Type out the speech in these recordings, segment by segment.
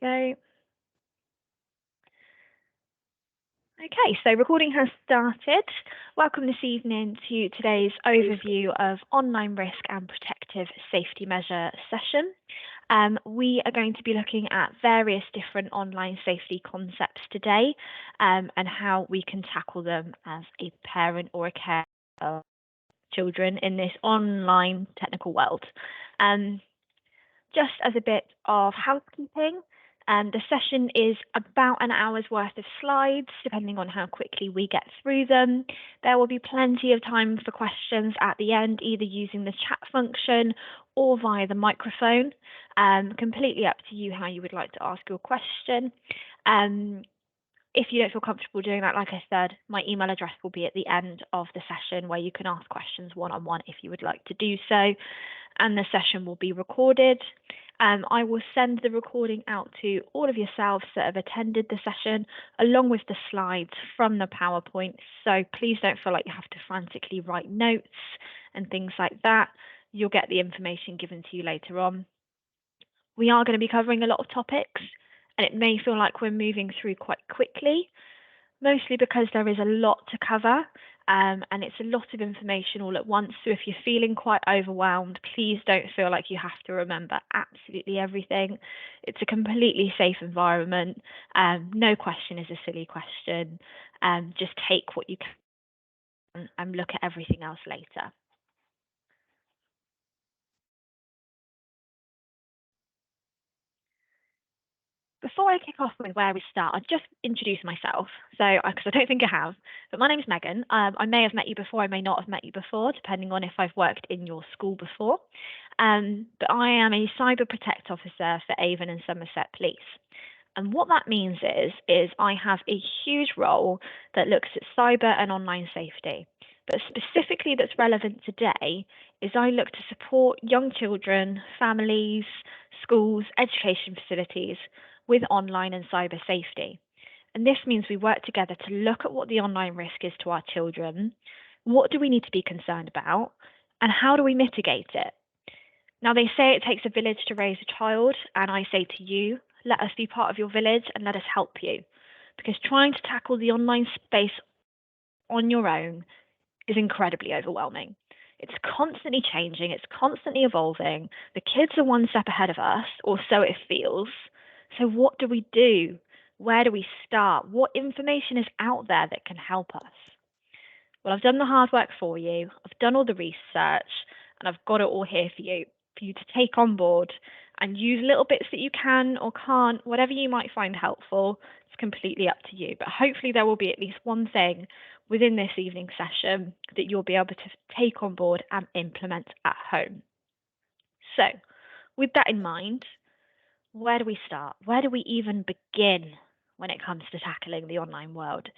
Go. Okay, so recording has started. Welcome this evening to today's overview of online risk and protective safety measure session. We are going to be looking at various different online safety concepts today and how we can tackle them as a parent or a carer of children in this online technical world. Just as a bit of housekeeping, the session is about an hour's worth of slides, depending on how quickly we get through them. There will be plenty of time for questions at the end, either using the chat function or via the microphone. Completely up to you how you would like to ask your question. If you don't feel comfortable doing that, like I said, my email address will be at the end of the session where you can ask questions one-on-one if you would like to do so. And the session will be recorded. I will send the recording out to all of yourselves that have attended the session, along with the slides from the PowerPoint. So please don't feel like you have to frantically write notes and things like that. You'll get the information given to you later on. We are going to be covering a lot of topics, and it may feel like we're moving through quite quickly, mostly because there is a lot to cover. And it's a lot of information all at once. So if you're feeling quite overwhelmed, please don't feel like you have to remember absolutely everything. It's a completely safe environment. No question is a silly question. Just take what you can and look at everything else later. Before I kick off with where we start, I'll just introduce myself. So, because I don't think I have, but my name's Megan. I may have met you before, I may not have met you before, depending on if I've worked in your school before. But I am a cyber protect officer for Avon and Somerset Police. And what that means is I have a huge role that looks at cyber and online safety. But specifically that's relevant today is I look to support young children, families, schools, education facilities with online and cyber safety. And this means we work together to look at what the online risk is to our children, what do we need to be concerned about, and how do we mitigate it? Now, they say it takes a village to raise a child, and I say to you, let us be part of your village and let us help you. Because trying to tackle the online space on your own is incredibly overwhelming. It's constantly changing, it's constantly evolving. The kids are one step ahead of us, or so it feels. So what do we do? Where do we start? What information is out there that can help us? Well, I've done the hard work for you. I've done all the research, and I've got it all here for you to take on board and use little bits that you can or can't, whatever you might find helpful. It's completely up to you. But hopefully there will be at least one thing within this evening session that you'll be able to take on board and implement at home. So, with that in mind, where do we start? Where do we even begin when it comes to tackling the online world?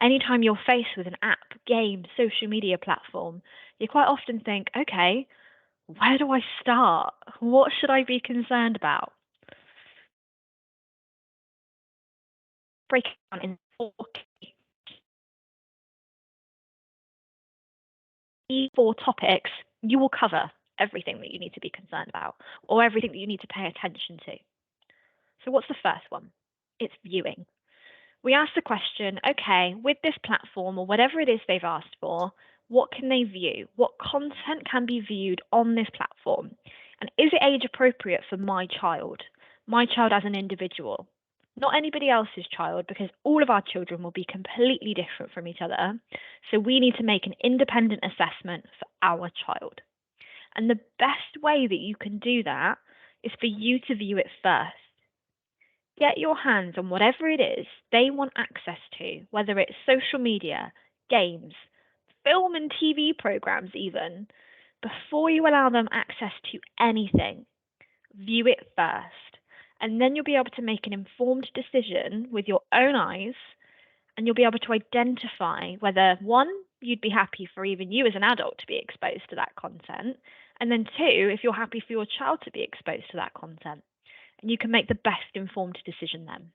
Anytime you're faced with an app, game, social media platform, you quite often think, okay, where do I start? What should I be concerned about? Break it down in 4 topics, you will cover everything that you need to be concerned about or everything that you need to pay attention to. So what's the first one? It's viewing. We ask the question, okay, with this platform or whatever it is they've asked for, what can they view? What content can be viewed on this platform? And is it age appropriate for my child as an individual? Not anybody else's child, because all of our children will be completely different from each other. So we need to make an independent assessment for our child. And the best way that you can do that is for you to view it first. Get your hands on whatever it is they want access to, whether it's social media, games, film and TV programs even, before you allow them access to anything. View it first, and then you'll be able to make an informed decision with your own eyes, and you'll be able to identify whether, one, you'd be happy for even you as an adult to be exposed to that content, and then two, if you're happy for your child to be exposed to that content. And you can make the best informed decision then.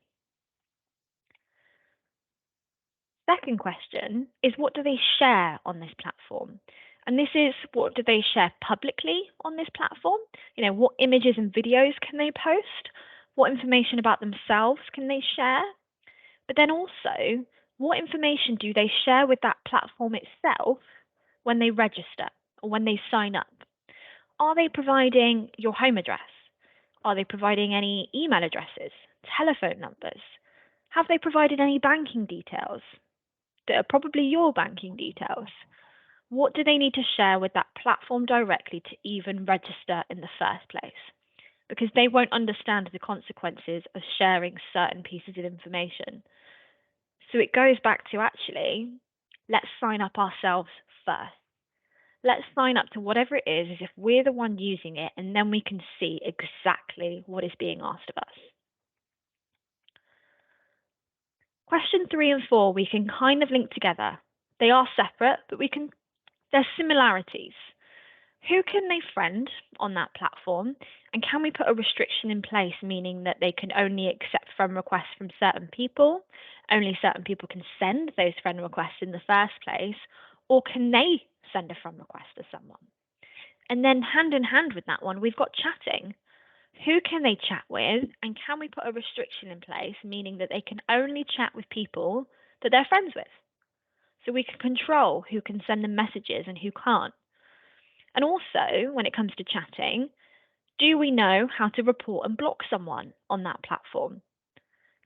Second question is, what do they share on this platform? And this is, what do they share publicly on this platform? What images and videos can they post? What information about themselves can they share? But then also, what information do they share with that platform itself when they register or when they sign up? Are they providing your home address? Are they providing any email addresses, telephone numbers? Have they provided any banking details that are probably your banking details? What do they need to share with that platform directly to even register in the first place? Because they won't understand the consequences of sharing certain pieces of information. So it goes back to actually, let's sign up ourselves first. Let's sign up to whatever it is as if we're the one using it, and then we can see exactly what is being asked of us. Question 3 and 4 we can kind of link together. They are separate, but there's similarities. Who can they friend on that platform? And can we put a restriction in place, meaning that they can only accept friend requests from certain people? Only certain people can send those friend requests in the first place? Or can they send a friend request to someone? And then hand in hand with that one, we've got chatting. Who can they chat with? And can we put a restriction in place, meaning that they can only chat with people that they're friends with? So we can control who can send them messages and who can't. And also, when it comes to chatting, do we know how to report and block someone on that platform?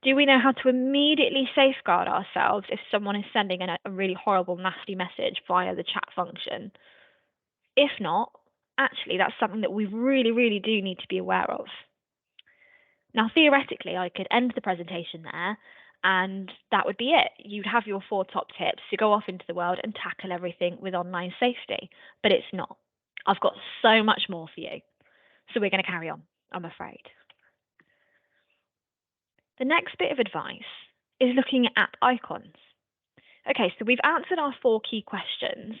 Do we know how to immediately safeguard ourselves if someone is sending a really horrible, nasty message via the chat function? If not, actually, that's something that we really, really do need to be aware of. Now, theoretically, I could end the presentation there, and that would be it. You'd have your 4 top tips to go off into the world and tackle everything with online safety, but it's not. I've got so much more for you. So we're going to carry on, I'm afraid. The next bit of advice is looking at app icons. Okay, so we've answered our 4 key questions,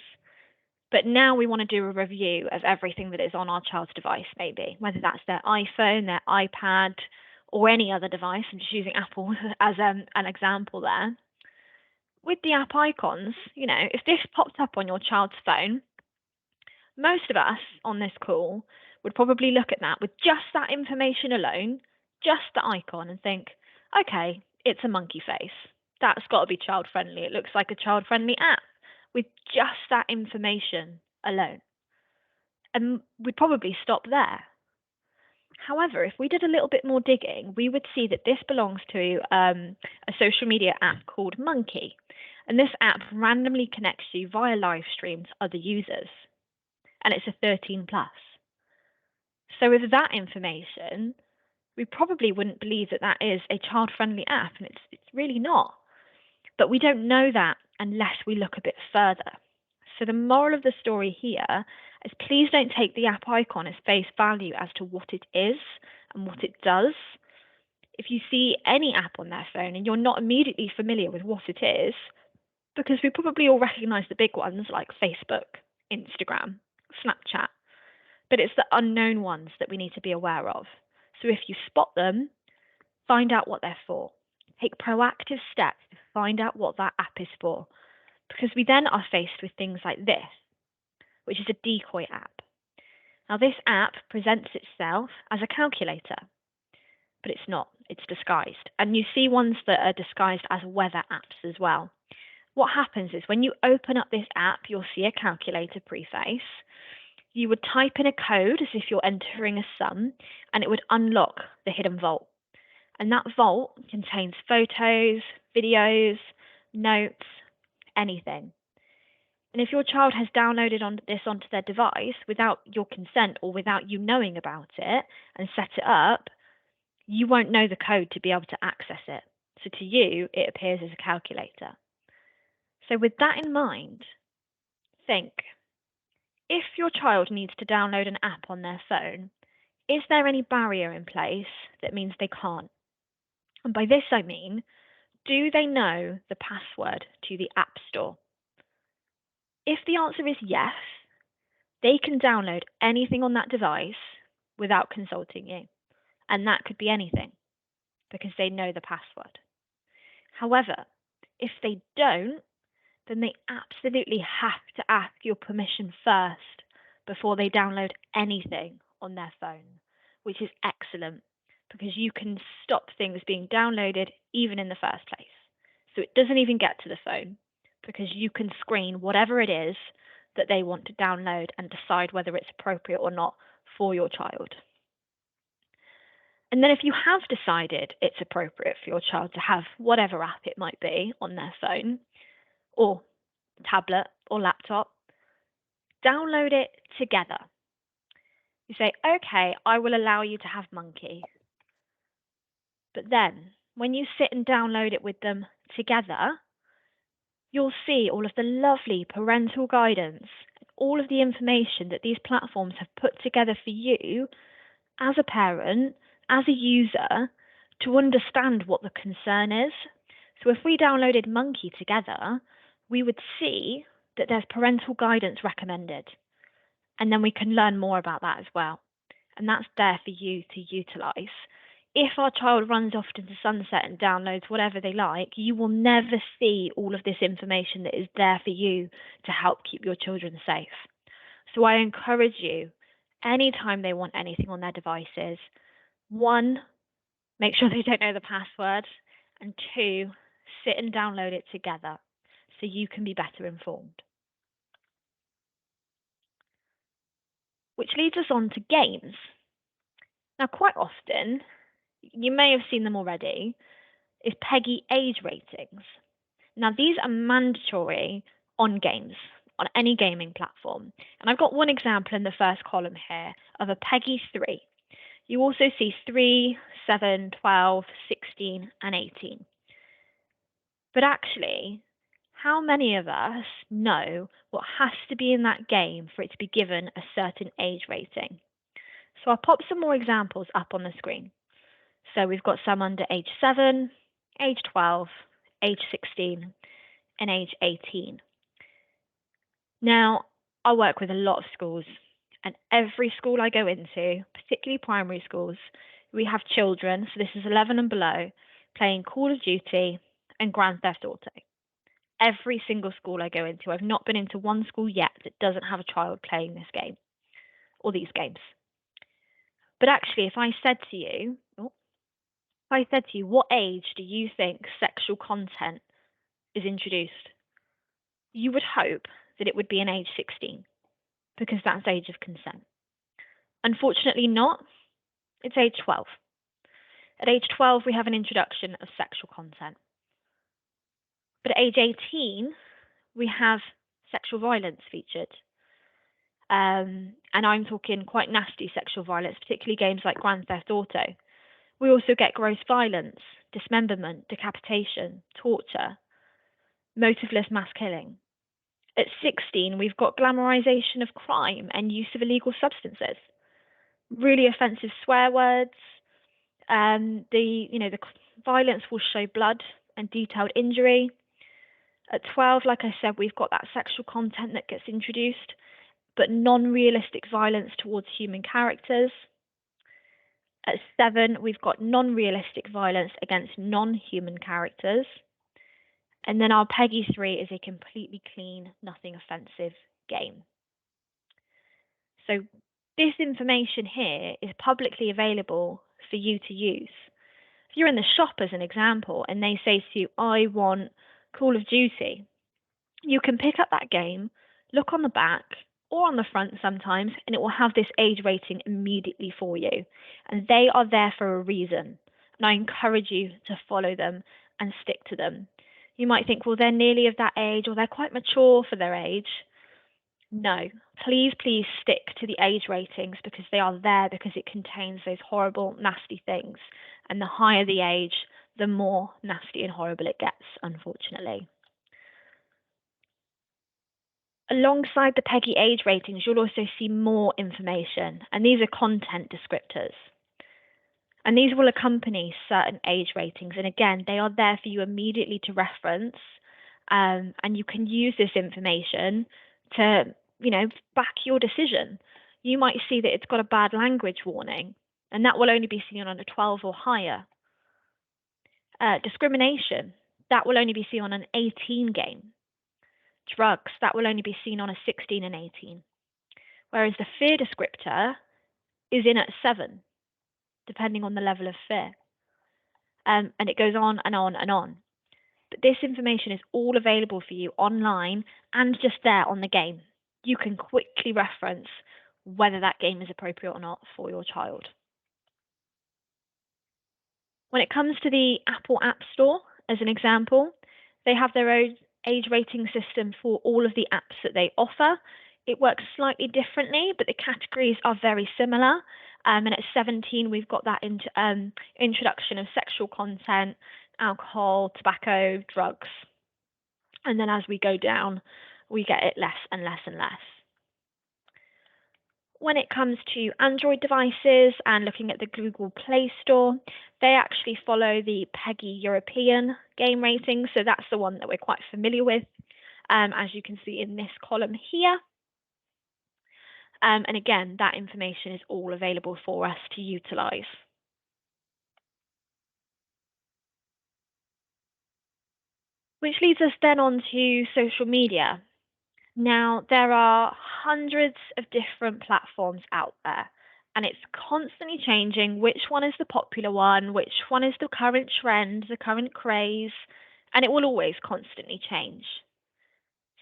but now we want to do a review of everything that is on our child's device, maybe, whether that's their iPhone, their iPad, or any other device. I'm just using Apple as an example there. With the app icons, if this popped up on your child's phone, most of us on this call would probably look at that with just that information alone, just the icon, and think, okay, it's a monkey face. That's got to be child friendly. It looks like a child friendly app with just that information alone. And we'd probably stop there. However, if we did a little bit more digging, we would see that this belongs to a social media app called Monkey. And this app randomly connects you via live stream to other users. And it's a 13 plus. So with that information, we probably wouldn't believe that that is a child-friendly app, and it's really not. But we don't know that unless we look a bit further. So the moral of the story here is please don't take the app icon as face value as to what it is and what it does. If you see any app on their phone and you're not immediately familiar with what it is, because we probably all recognize the big ones like Facebook, Instagram, Snapchat, but it's the unknown ones that we need to be aware of. So if you spot them, find out what they're for. Take proactive steps to find out what that app is for, because we then are faced with things like this, which is a decoy app. Now, this app presents itself as a calculator, but it's not. It's disguised. And you see ones that are disguised as weather apps as well. What happens is when you open up this app, you'll see a calculator preface. You would type in a code as if you're entering a sum, and it would unlock the hidden vault. And that vault contains photos, videos, notes, anything. And if your child has downloaded this onto their device without your consent or without you knowing about it and set it up, you won't know the code to be able to access it. So to you, it appears as a calculator. So with that in mind, think, if your child needs to download an app on their phone, is there any barrier in place that means they can't? And by this I mean, do they know the password to the App Store? If the answer is yes, they can download anything on that device without consulting you. And that could be anything because they know the password. However, if they don't, then they absolutely have to ask your permission first before they download anything on their phone, which is excellent because you can stop things being downloaded even in the first place. So it doesn't even get to the phone because you can screen whatever it is that they want to download and decide whether it's appropriate or not for your child. And then if you have decided it's appropriate for your child to have whatever app it might be on their phone or tablet or laptop, download it together. You say, okay, I will allow you to have Monkey. But then when you sit and download it with them together, you'll see all of the lovely parental guidance, all of the information that these platforms have put together for you as a parent, as a user, to understand what the concern is. So if we downloaded Monkey together, we would see that there's parental guidance recommended. And then we can learn more about that as well. And that's there for you to utilize. If our child runs off into sunset and downloads whatever they like, you will never see all of this information that is there for you to help keep your children safe. So I encourage you, anytime they want anything on their devices, one, make sure they don't know the password, and two, sit and download it together so you can be better informed. Which leads us on to games. Now, quite often, you may have seen them already, is PEGI age ratings. Now, these are mandatory on games, on any gaming platform. And I've got one example in the first column here of a PEGI 3. You also see 3, 7, 12, 16, and 18. But actually, how many of us know what has to be in that game for it to be given a certain age rating? So I'll pop some more examples up on the screen. So we've got some under age 7, age 12, age 16, and age 18. Now, I work with a lot of schools, and every school I go into, particularly primary schools, we have children, so this is 11 and below, playing Call of Duty and Grand Theft Auto. Every single school I go into, I've not been into one school yet that doesn't have a child playing this game or these games. But actually, if I said to you, what age do you think sexual content is introduced? You would hope that it would be an age 16 because that's age of consent. Unfortunately not. It's age 12. At age 12, we have an introduction of sexual content. But at age 18, we have sexual violence featured. And I'm talking quite nasty sexual violence, particularly games like Grand Theft Auto. We also get gross violence, dismemberment, decapitation, torture, motiveless mass killing. At 16, we've got glamorization of crime and use of illegal substances, really offensive swear words. The violence will show blood and detailed injury. At 12, like I said, we've got that sexual content that gets introduced, but non-realistic violence towards human characters. At 7, we've got non-realistic violence against non-human characters. And then our PEGI 3 is a completely clean, nothing offensive game. So this information here is publicly available for you to use. If you're in the shop as an example and they say to you, I want Call of Duty, you can pick up that game, look on the back or on the front sometimes, and it will have this age rating immediately for you. And they are there for a reason. And I encourage you to follow them and stick to them. You might think, well, they're nearly of that age or they're quite mature for their age. No, please stick to the age ratings because they are there because it contains those horrible, nasty things. And the higher the age, the more nasty and horrible it gets, unfortunately. Alongside the PEGI age ratings, you'll also see more information, and these are content descriptors. And these will accompany certain age ratings. And again, they are there for you immediately to reference. And you can use this information to, back your decision. You might see that it's got a bad language warning, and that will only be seen on a 12 or higher. Discrimination, that will only be seen on an 18 game. Drugs, that will only be seen on a 16 and 18. Whereas the fear descriptor is in at 7. depending on the level of fear. And it goes on and on and on. But this information is all available for you online and just there on the game. You can quickly reference whether that game is appropriate or not for your child. When it comes to the Apple App Store, as an example, they have their own age rating system for all of the apps that they offer. It works slightly differently, but the categories are very similar. And at 17, we've got that introduction of sexual content, alcohol, tobacco, drugs. And then as we go down, we get it less and less and less. When it comes to Android devices and looking at the Google Play Store, they actually follow the PEGI European game rating, so that's the one that we're quite familiar with, as you can see in this column here. And again, that information is all available for us to utilize. Which leads us then on to social media. Now, there are hundreds of different platforms out there, and it's constantly changing which one is the popular one, which one is the current trend, the current craze, and it will always constantly change.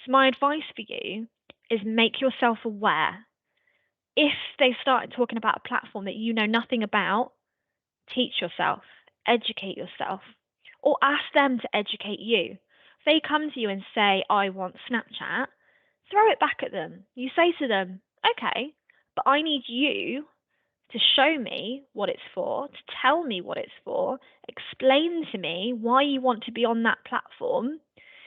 So, my advice for you is make yourself aware. If they started talking about a platform that you know nothing about, teach yourself, educate yourself, or ask them to educate you. If they come to you and say, I want Snapchat, throw it back at them. You say to them, okay, but I need you to show me what it's for, to tell me what it's for, explain to me why you want to be on that platform.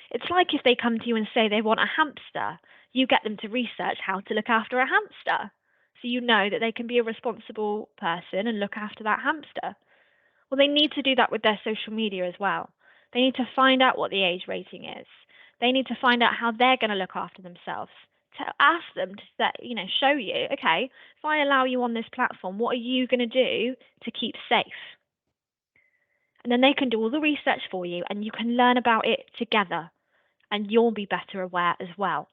It's like if they come to you and say they want a hamster, you get them to research how to look after a hamster. So you know that they can be a responsible person and look after that hamster. Well, they need to do that with their social media as well. They need to find out what the age rating is. They need to find out how they're going to look after themselves. To ask them to show you, okay, if I allow you on this platform, what are you going to do to keep safe? And then they can do all the research for you and you can learn about it together and you'll be better aware as well.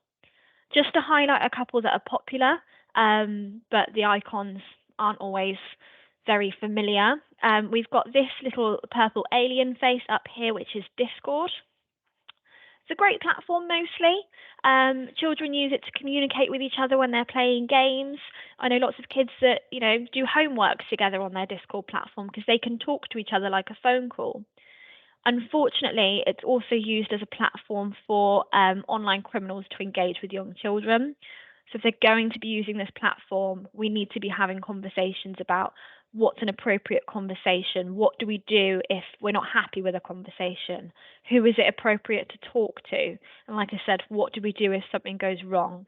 Just to highlight a couple that are popular, but the icons aren't always very familiar. We've got this little purple alien face up here, which is Discord. It's a great platform mostly. Children use it to communicate with each other when they're playing games. I know lots of kids that, do homework together on their Discord platform because they can talk to each other like a phone call. Unfortunately, it's also used as a platform for online criminals to engage with young children. So if they're going to be using this platform, we need to be having conversations about what's an appropriate conversation. What do we do if we're not happy with a conversation? Who is it appropriate to talk to? And like I said, what do we do if something goes wrong?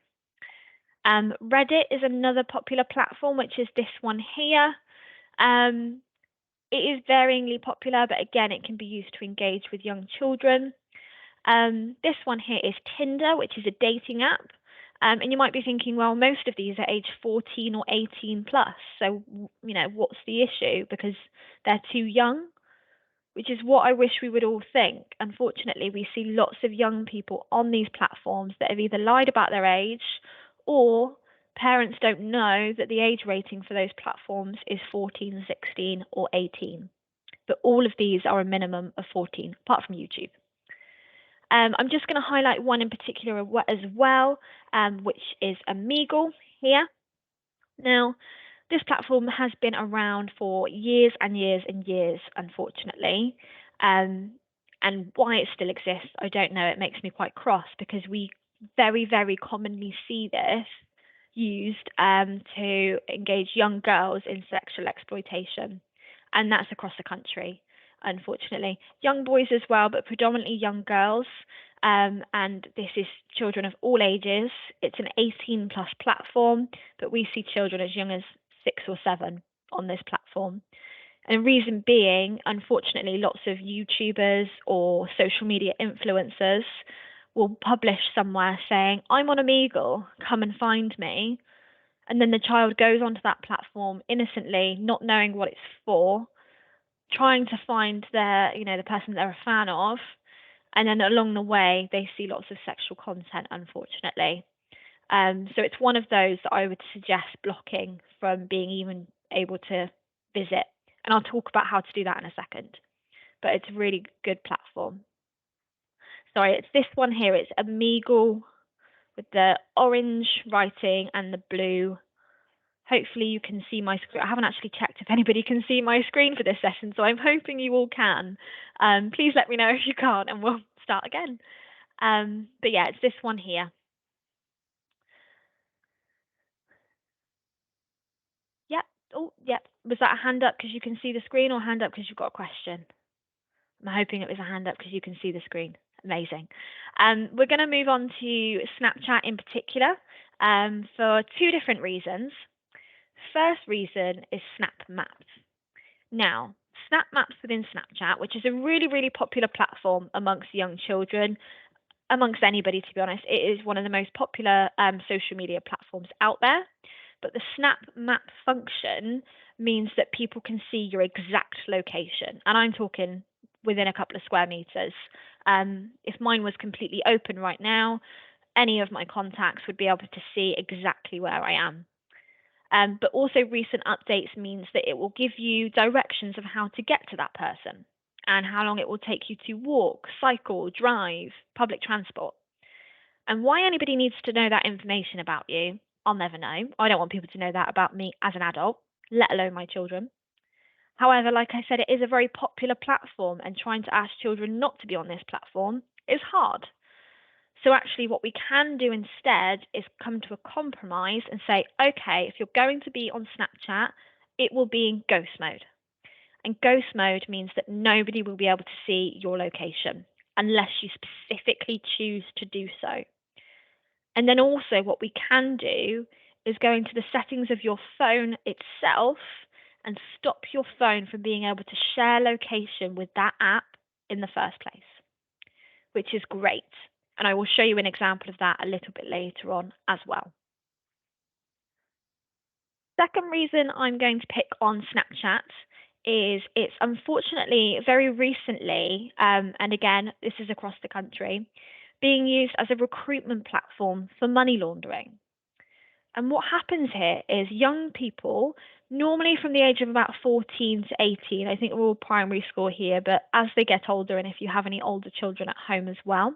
Reddit is another popular platform, which is this one here. It is varyingly popular, but again, it can be used to engage with young children. This one here is Tinder, which is a dating app. And you might be thinking, well, most of these are age 14 or 18 plus. So, what's the issue? Because they're too young, which is what I wish we would all think. Unfortunately, we see lots of young people on these platforms that have either lied about their age or parents don't know that the age rating for those platforms is 14, 16, or 18. But all of these are a minimum of 14, apart from YouTube. I'm just going to highlight one in particular as well, which is Omegle here. Now, this platform has been around for years and years and years, unfortunately. And why it still exists, I don't know. It makes me quite cross because we very, very commonly see this used to engage young girls in sexual exploitation. And that's across the country, unfortunately. Young boys as well, but predominantly young girls. And this is children of all ages. It's an 18 plus platform, but we see children as young as 6 or 7 on this platform. And reason being, unfortunately, lots of YouTubers or social media influencers will publish somewhere saying, I'm on Omegle, come and find me. And then the child goes onto that platform innocently, not knowing what it's for, trying to find the person they're a fan of. And then along the way, they see lots of sexual content, unfortunately. So it's one of those that I would suggest blocking from being even able to visit. And I'll talk about how to do that in a second. But it's a really good platform. Sorry, it's this one here. It's Omegle with the orange writing and the blue. Hopefully you can see my screen. I haven't actually checked if anybody can see my screen for this session, so I'm hoping you all can. Please let me know if you can't and we'll start again. But yeah, it's this one here. Yep. Oh, yep. Was that a hand up because you can see the screen or a hand up because you've got a question? I'm hoping it was a hand up because you can see the screen. Amazing. We're going to move on to Snapchat in particular for two different reasons. First reason is Snap Maps. Now, Snap Maps within Snapchat, which is a really, really popular platform amongst young children, amongst anybody, to be honest, it is one of the most popular social media platforms out there. But the Snap Map function means that people can see your exact location. And I'm talking within a couple of square meters. If mine was completely open right now, any of my contacts would be able to see exactly where I am. But also recent updates means that it will give you directions of how to get to that person and how long it will take you to walk, cycle, drive, public transport. And why anybody needs to know that information about you, I'll never know. I don't want people to know that about me as an adult, let alone my children. However, like I said, it is a very popular platform, and trying to ask children not to be on this platform is hard. So actually what we can do instead is come to a compromise and say, okay, if you're going to be on Snapchat, it will be in ghost mode. And ghost mode means that nobody will be able to see your location unless you specifically choose to do so. And then also what we can do is go into the settings of your phone itself and stop your phone from being able to share location with that app in the first place, which is great. And I will show you an example of that a little bit later on as well. Second reason I'm going to pick on Snapchat is it's unfortunately very recently, and again, this is across the country, being used as a recruitment platform for money laundering. And what happens here is young people, normally from the age of about 14 to 18, I think we're all primary school here, but as they get older, and if you have any older children at home as well,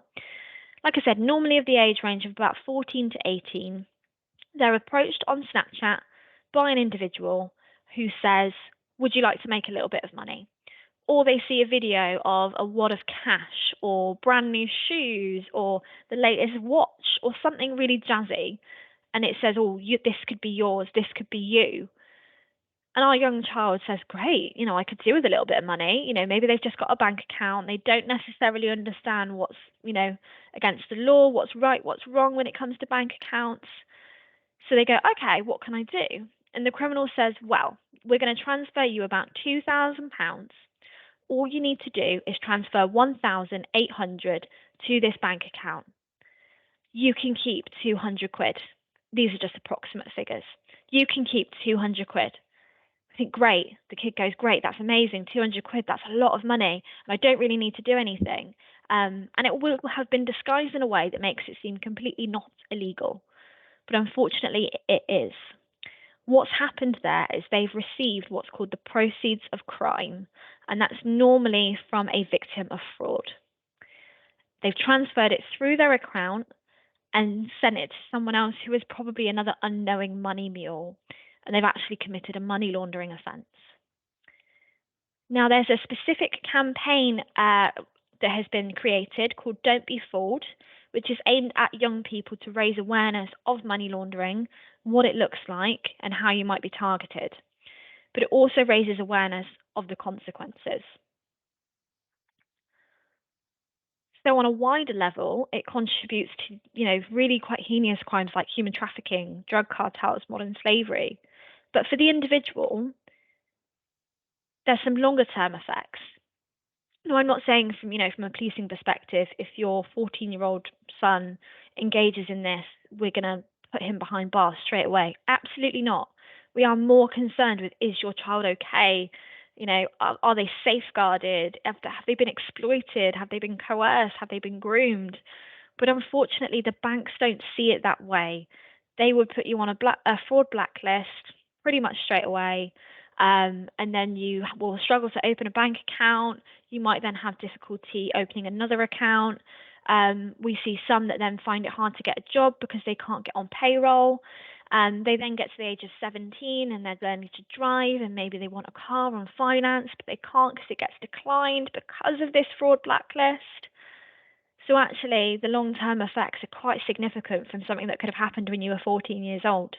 like I said, normally of the age range of about 14 to 18, they're approached on Snapchat by an individual who says, would you like to make a little bit of money? Or they see a video of a wad of cash or brand new shoes or the latest watch or something really jazzy. And it says, oh, this could be yours, this could be you. And our young child says, great, I could do with a little bit of money. Maybe they've just got a bank account. They don't necessarily understand what's, against the law, what's right, what's wrong when it comes to bank accounts. So they go, okay, what can I do? And the criminal says, well, we're going to transfer you about £2,000. All you need to do is transfer 1,800 to this bank account. You can keep 200 quid. These are just approximate figures. You can keep 200 quid. I think, great. The kid goes, great, that's amazing. 200 quid, that's a lot of money. And I don't really need to do anything. And it will have been disguised in a way that makes it seem completely not illegal. But unfortunately, it is. What's happened there is they've received what's called the proceeds of crime, and that's normally from a victim of fraud. They've transferred it through their account and sent it to someone else who is probably another unknowing money mule, and they've actually committed a money laundering offence. Now, there's a specific campaign that has been created called Don't Be Fooled, which is aimed at young people to raise awareness of money laundering, what it looks like, and how you might be targeted. But it also raises awareness of the consequences. So on a wider level, it contributes to, really quite heinous crimes like human trafficking, drug cartels, modern slavery. But for the individual, there's some longer term effects. No, I'm not saying from a policing perspective, if your 14-year-old son engages in this, we're going to put him behind bars straight away. Absolutely not. We are more concerned with, is your child okay? Are they safeguarded? Have they been exploited? Have they been coerced? Have they been groomed? But unfortunately, the banks don't see it that way. They would put you on a fraud blacklist pretty much straight away. And then you will struggle to open a bank account. You might then have difficulty opening another account. We see some that then find it hard to get a job because they can't get on payroll. They then get to the age of 17 and they're learning to drive, and maybe they want a car on finance, but they can't because it gets declined because of this fraud blacklist. So actually, the long-term effects are quite significant from something that could have happened when you were 14 years old.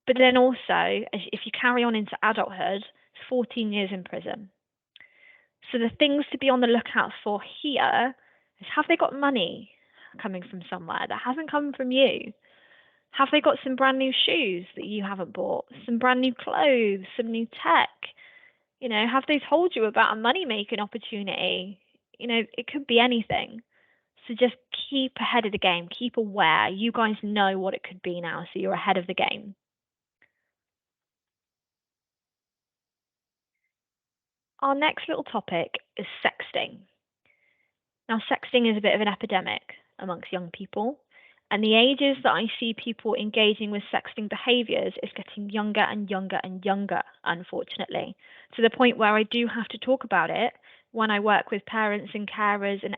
But then also, if you carry on into adulthood, it's 14 years in prison. So the things to be on the lookout for here is, have they got money coming from somewhere that hasn't come from you? Have they got some brand new shoes that you haven't bought? Some brand new clothes, some new tech? Have they told you about a money making opportunity? It could be anything. So just keep ahead of the game, keep aware. You guys know what it could be now, so you're ahead of the game. Our next little topic is sexting. Now, sexting is a bit of an epidemic amongst young people, and the ages that I see people engaging with sexting behaviors is getting younger and younger and younger, unfortunately, to the point where I do have to talk about it when I work with parents and carers and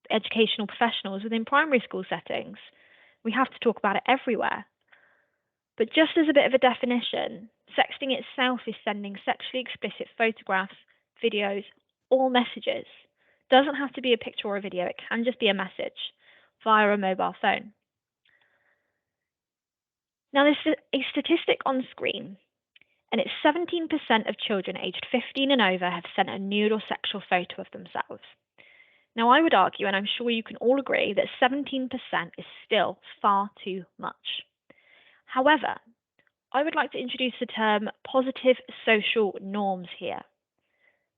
educational professionals within primary school settings. We have to talk about it everywhere. But just as a bit of a definition, sexting itself is sending sexually explicit photographs, videos, or messages. Doesn't have to be a picture or a video, it can just be a message via a mobile phone. Now, there's a statistic on screen, and it's 17% of children aged 15 and over have sent a nude or sexual photo of themselves. Now, I would argue, and I'm sure you can all agree, that 17% is still far too much. However, I would like to introduce the term positive social norms here,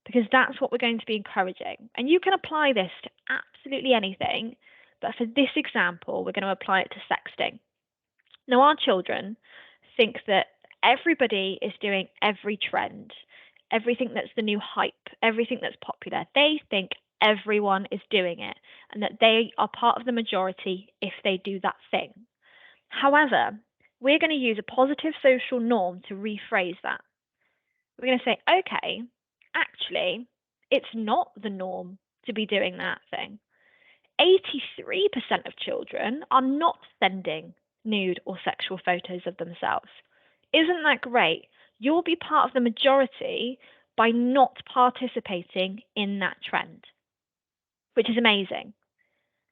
because that's what we're going to be encouraging. And you can apply this to absolutely anything, but for this example, we're going to apply it to sexting. Now, our children think that everybody is doing every trend, everything that's the new hype, everything that's popular. They think everyone is doing it and that they are part of the majority if they do that thing. However, we're going to use a positive social norm to rephrase that. We're going to say, okay, actually, it's not the norm to be doing that thing. 83% of children are not sending nude or sexual photos of themselves. Isn't that great? You'll be part of the majority by not participating in that trend, which is amazing.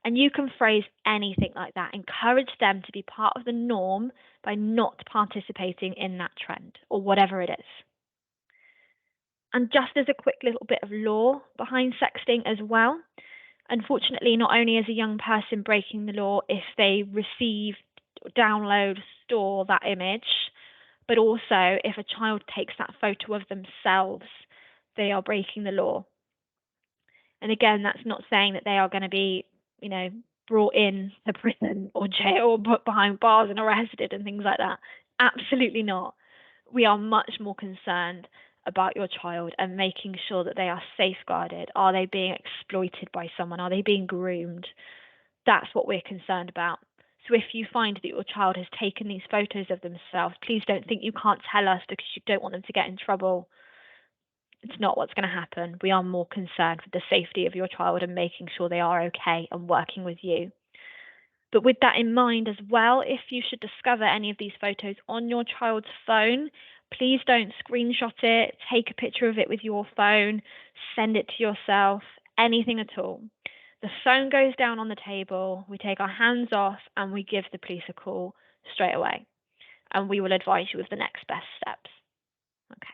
And you can phrase anything like that. Encourage them to be part of the norm by not participating in that trend or whatever it is. And just as a quick little bit of law behind sexting as well, unfortunately, not only is a young person breaking the law if they receive, download, store that image, but also if a child takes that photo of themselves, they are breaking the law. And again, that's not saying that they are going to be, brought in to prison or jail or put behind bars and arrested and things like that. Absolutely not. We are much more concerned about your child and making sure that they are safeguarded. Are they being exploited by someone? Are they being groomed? That's what we're concerned about. So if you find that your child has taken these photos of themselves, please don't think you can't tell us because you don't want them to get in trouble. It's not what's going to happen. We are more concerned with the safety of your child and making sure they are okay and working with you. But with that in mind as well, if you should discover any of these photos on your child's phone, please don't screenshot it, take a picture of it with your phone, send it to yourself, anything at all. The phone goes down on the table, we take our hands off, and we give the police a call straight away. And we will advise you of the next best steps. Okay.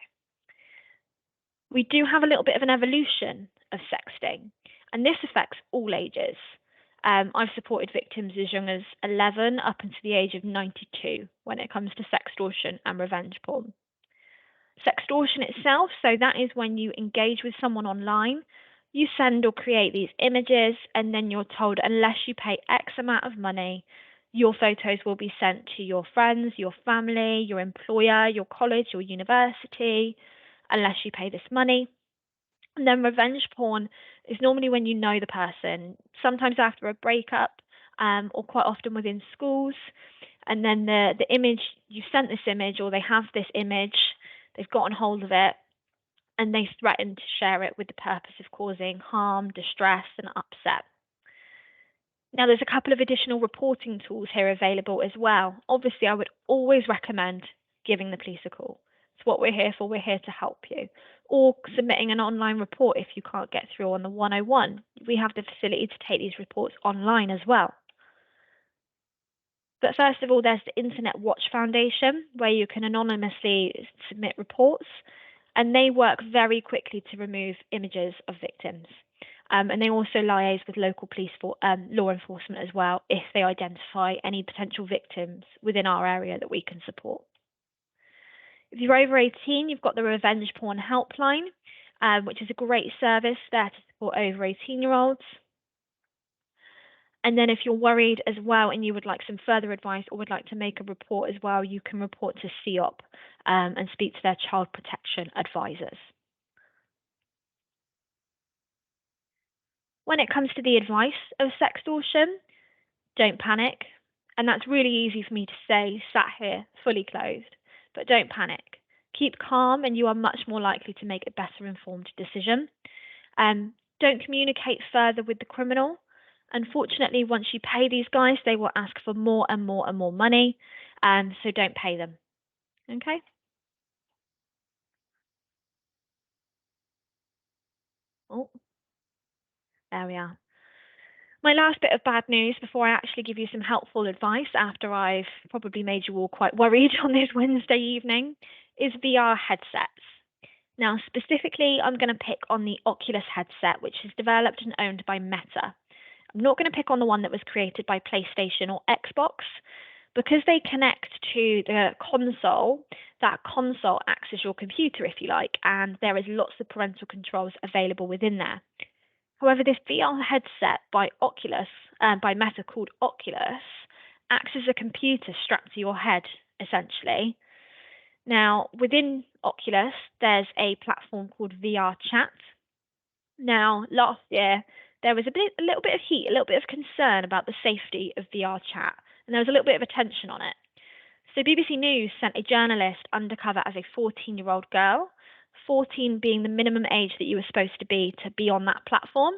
We do have a little bit of an evolution of sexting, and this affects all ages. I've supported victims as young as 11 up until the age of 92 when it comes to sextortion and revenge porn. Sextortion itself, so that is when you engage with someone online, you send or create these images, and then you're told unless you pay X amount of money, your photos will be sent to your friends, your family, your employer, your college, your university, unless you pay this money. And then revenge porn is normally when you know the person, sometimes after a breakup, or quite often within schools. And then the image, you sent this image or they have this image, they've gotten hold of it, and they threaten to share it with the purpose of causing harm, distress, and upset. Now, there's a couple of additional reporting tools here available as well. Obviously, I would always recommend giving the police a call. It's what we're here for. We're here to help you. Or submitting an online report if you can't get through on the 101. We have the facility to take these reports online as well. But first of all, there's the Internet Watch Foundation, where you can anonymously submit reports, and they work very quickly to remove images of victims. And they also liaise with local police for law enforcement as well if they identify any potential victims within our area that we can support. If you're over 18, you've got the Revenge Porn Helpline, which is a great service there to support over 18-year-olds. And then if you're worried as well and you would like some further advice or would like to make a report as well, you can report to CEOP and speak to their child protection advisors. When it comes to the advice of sextortion, don't panic. And that's really easy for me to say, sat here, fully clothed. But don't panic. Keep calm and you are much more likely to make a better informed decision. Don't communicate further with the criminal. Unfortunately, once you pay these guys, they will ask for more and more and more money. So don't pay them. Okay? Oh, there we are. My last bit of bad news before I actually give you some helpful advice after I've probably made you all quite worried on this Wednesday evening is VR headsets. Now, specifically, I'm going to pick on the Oculus headset, which is developed and owned by Meta. I'm not going to pick on the one that was created by PlayStation or Xbox. Because they connect to the console, that console acts as your computer, if you like, and there is lots of parental controls available within there. However, this VR headset by by Meta called Oculus, acts as a computer strapped to your head, essentially. Now, within Oculus, there's a platform called VR Chat. Now, last year, there was a little bit of heat, a little bit of concern about the safety of VR Chat, and there was a little bit of attention on it. So BBC News sent a journalist undercover as a 14-year-old girl, 14 being the minimum age that you were supposed to be on that platform.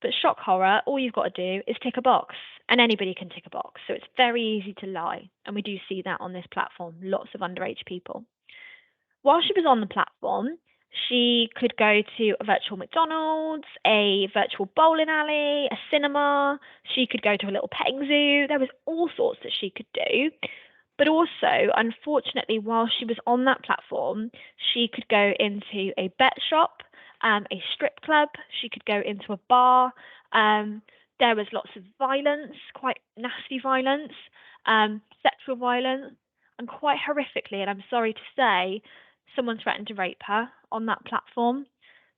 But shock horror, all you've got to do is tick a box, and anybody can tick a box. So it's very easy to lie, and we do see that on this platform, lots of underage people. While she was on the platform, she could go to a virtual McDonald's, a virtual bowling alley, a cinema. She could go to a little petting zoo. There was all sorts that she could do. But also, unfortunately, while she was on that platform, she could go into a bet shop, a strip club. She could go into a bar. There was lots of violence, quite nasty violence, sexual violence, and quite horrifically, and I'm sorry to say, someone threatened to rape her on that platform,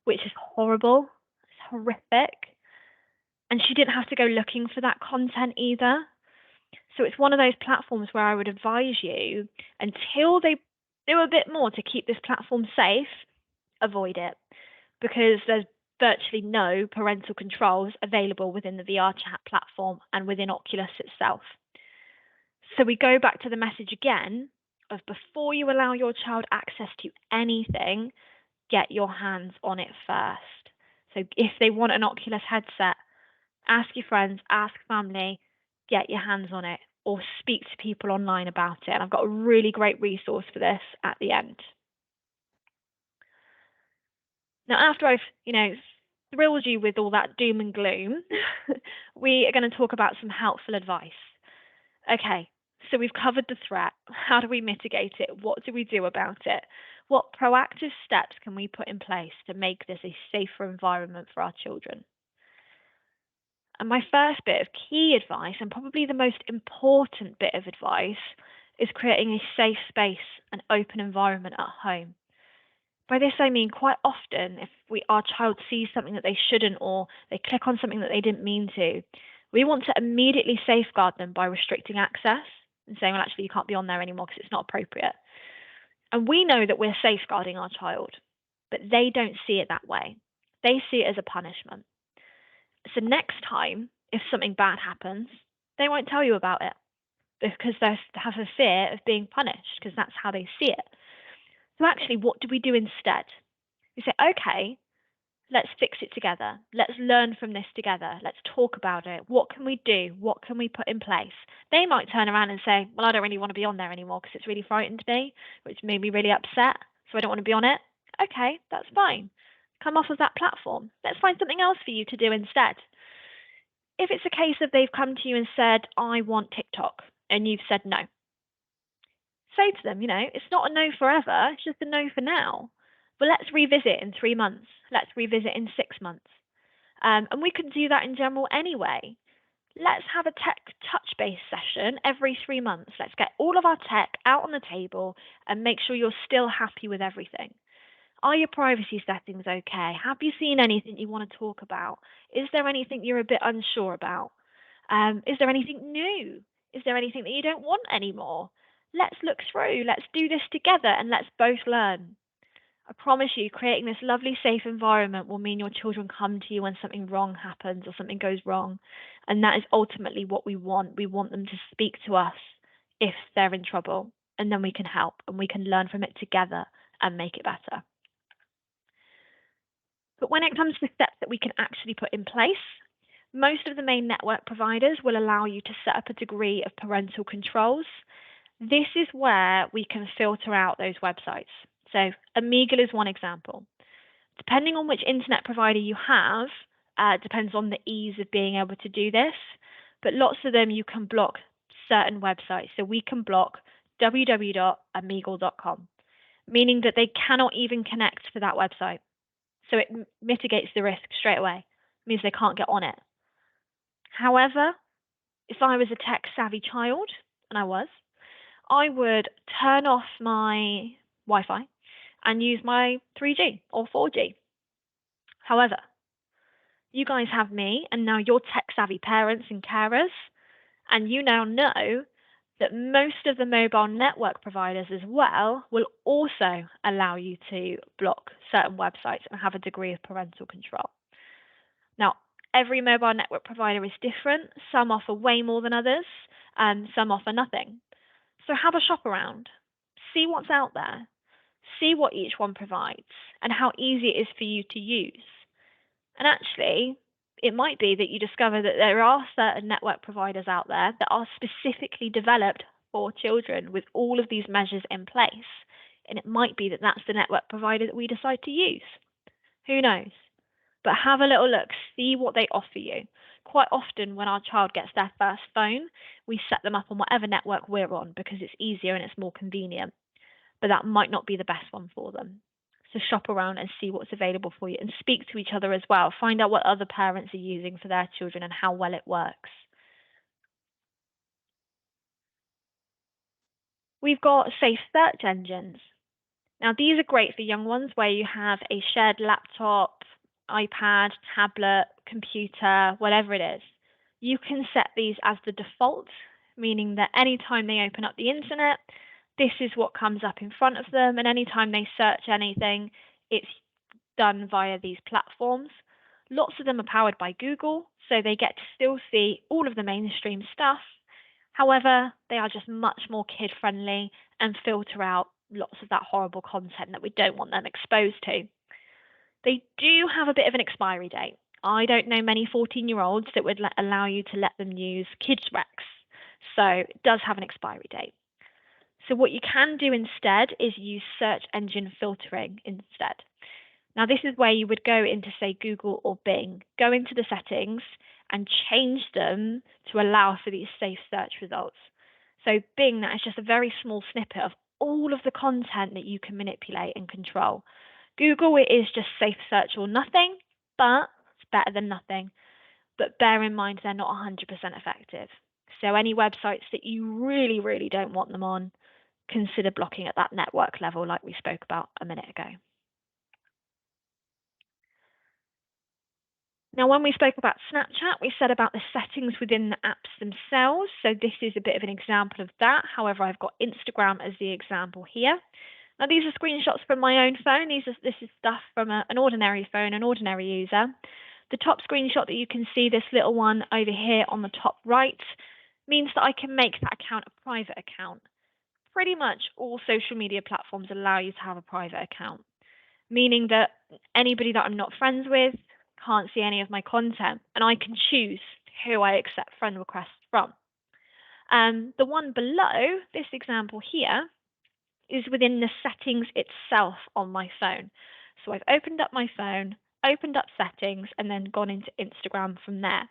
which is horrible. It's horrific. And she didn't have to go looking for that content either. So it's one of those platforms where I would advise you, until they do a bit more to keep this platform safe, avoid it, because there's virtually no parental controls available within the VR chat platform and within Oculus itself. So we go back to the message again of before you allow your child access to anything, get your hands on it first. So if they want an Oculus headset, ask your friends, ask family, get your hands on it, or speak to people online about it. And I've got a really great resource for this at the end. Now, after I've, thrilled you with all that doom and gloom, we are going to talk about some helpful advice. Okay, so we've covered the threat. How do we mitigate it? What do we do about it? What proactive steps can we put in place to make this a safer environment for our children? And my first bit of key advice, and probably the most important bit of advice, is creating a safe space and open environment at home. By this, I mean quite often, if our child sees something that they shouldn't or they click on something that they didn't mean to, we want to immediately safeguard them by restricting access and saying, well, actually, you can't be on there anymore because it's not appropriate. And we know that we're safeguarding our child, but they don't see it that way. They see it as a punishment. So next time, if something bad happens, they won't tell you about it because they have a fear of being punished because that's how they see it. So actually, what do we do instead? We say, okay, let's fix it together. Let's learn from this together. Let's talk about it. What can we do? What can we put in place? They might turn around and say, well, I don't really want to be on there anymore because it's really frightened me, which made me really upset, so I don't want to be on it. Okay, that's fine. Come off of that platform. Let's find something else for you to do instead. If it's a case of they've come to you and said, I want TikTok, and you've said no, say to them, it's not a no forever, it's just a no for now. But let's revisit in 3 months. Let's revisit in 6 months. And we can do that in general anyway. Let's have a tech touch base session every 3 months. Let's get all of our tech out on the table and make sure you're still happy with everything. Are your privacy settings okay? Have you seen anything you want to talk about? Is there anything you're a bit unsure about? Is there anything new? Is there anything that you don't want anymore? Let's look through. Let's do this together and let's both learn. I promise you, creating this lovely, safe environment will mean your children come to you when something wrong happens or something goes wrong. And that is ultimately what we want. We want them to speak to us if they're in trouble, and then we can help and we can learn from it together and make it better. But when it comes to steps that we can actually put in place, most of the main network providers will allow you to set up a degree of parental controls. This is where we can filter out those websites. So Omegle is one example. Depending on which internet provider you have, depends on the ease of being able to do this, but lots of them you can block certain websites. So we can block www.omegle.com, meaning that they cannot even connect to that website. So it mitigates the risk straight away. It means they can't get on it. However, if I was a tech savvy child, and I would turn off my Wi-Fi and use my 3G or 4G. However, you guys have me, and now you're tech savvy parents and carers, and you now know that most of the mobile network providers as well will also allow you to block certain websites and have a degree of parental control. Now, every mobile network provider is different. Some offer way more than others, and some offer nothing. So have a shop around, see what's out there, see what each one provides, and how easy it is for you to use. And actually, it might be that you discover that there are certain network providers out there that are specifically developed for children with all of these measures in place. And it might be that that's the network provider that we decide to use. Who knows? But have a little look, see what they offer you. Quite often, when our child gets their first phone, we set them up on whatever network we're on because it's easier and it's more convenient. But that might not be the best one for them. So shop around and see what's available for you and speak to each other as well. Find out what other parents are using for their children and how well it works. We've got safe search engines. Now, these are great for young ones where you have a shared laptop, iPad, tablet, computer, whatever it is. You can set these as the default, meaning that anytime they open up the internet, this is what comes up in front of them, and anytime they search anything, it's done via these platforms. Lots of them are powered by Google, so they get to still see all of the mainstream stuff. However, they are just much more kid friendly and filter out lots of that horrible content that we don't want them exposed to. They do have a bit of an expiry date. I don't know many 14-year-olds that would allow you to let them use kids' recs. So it does have an expiry date. So what you can do instead is use search engine filtering instead. Now, this is where you would go into, say, Google or Bing, go into the settings and change them to allow for these safe search results. So Bing, that is just a very small snippet of all of the content that you can manipulate and control. Google, it is just safe search or nothing, but it's better than nothing. But bear in mind, they're not 100% effective. So any websites that you really, really don't want them on, consider blocking at that network level like we spoke about a minute ago. Now, when we spoke about Snapchat, we said about the settings within the apps themselves. So this is a bit of an example of that. However, I've got Instagram as the example here. Now, these are screenshots from my own phone. This is stuff from an ordinary phone, an ordinary user. The top screenshot that you can see, this little one over here on the top right, means that I can make that account a private account. Pretty much all social media platforms allow you to have a private account, meaning that anybody that I'm not friends with can't see any of my content, and I can choose who I accept friend requests from. The one below this example here is within the settings itself on my phone. So I've opened up my phone, opened up settings, and then gone into Instagram from there.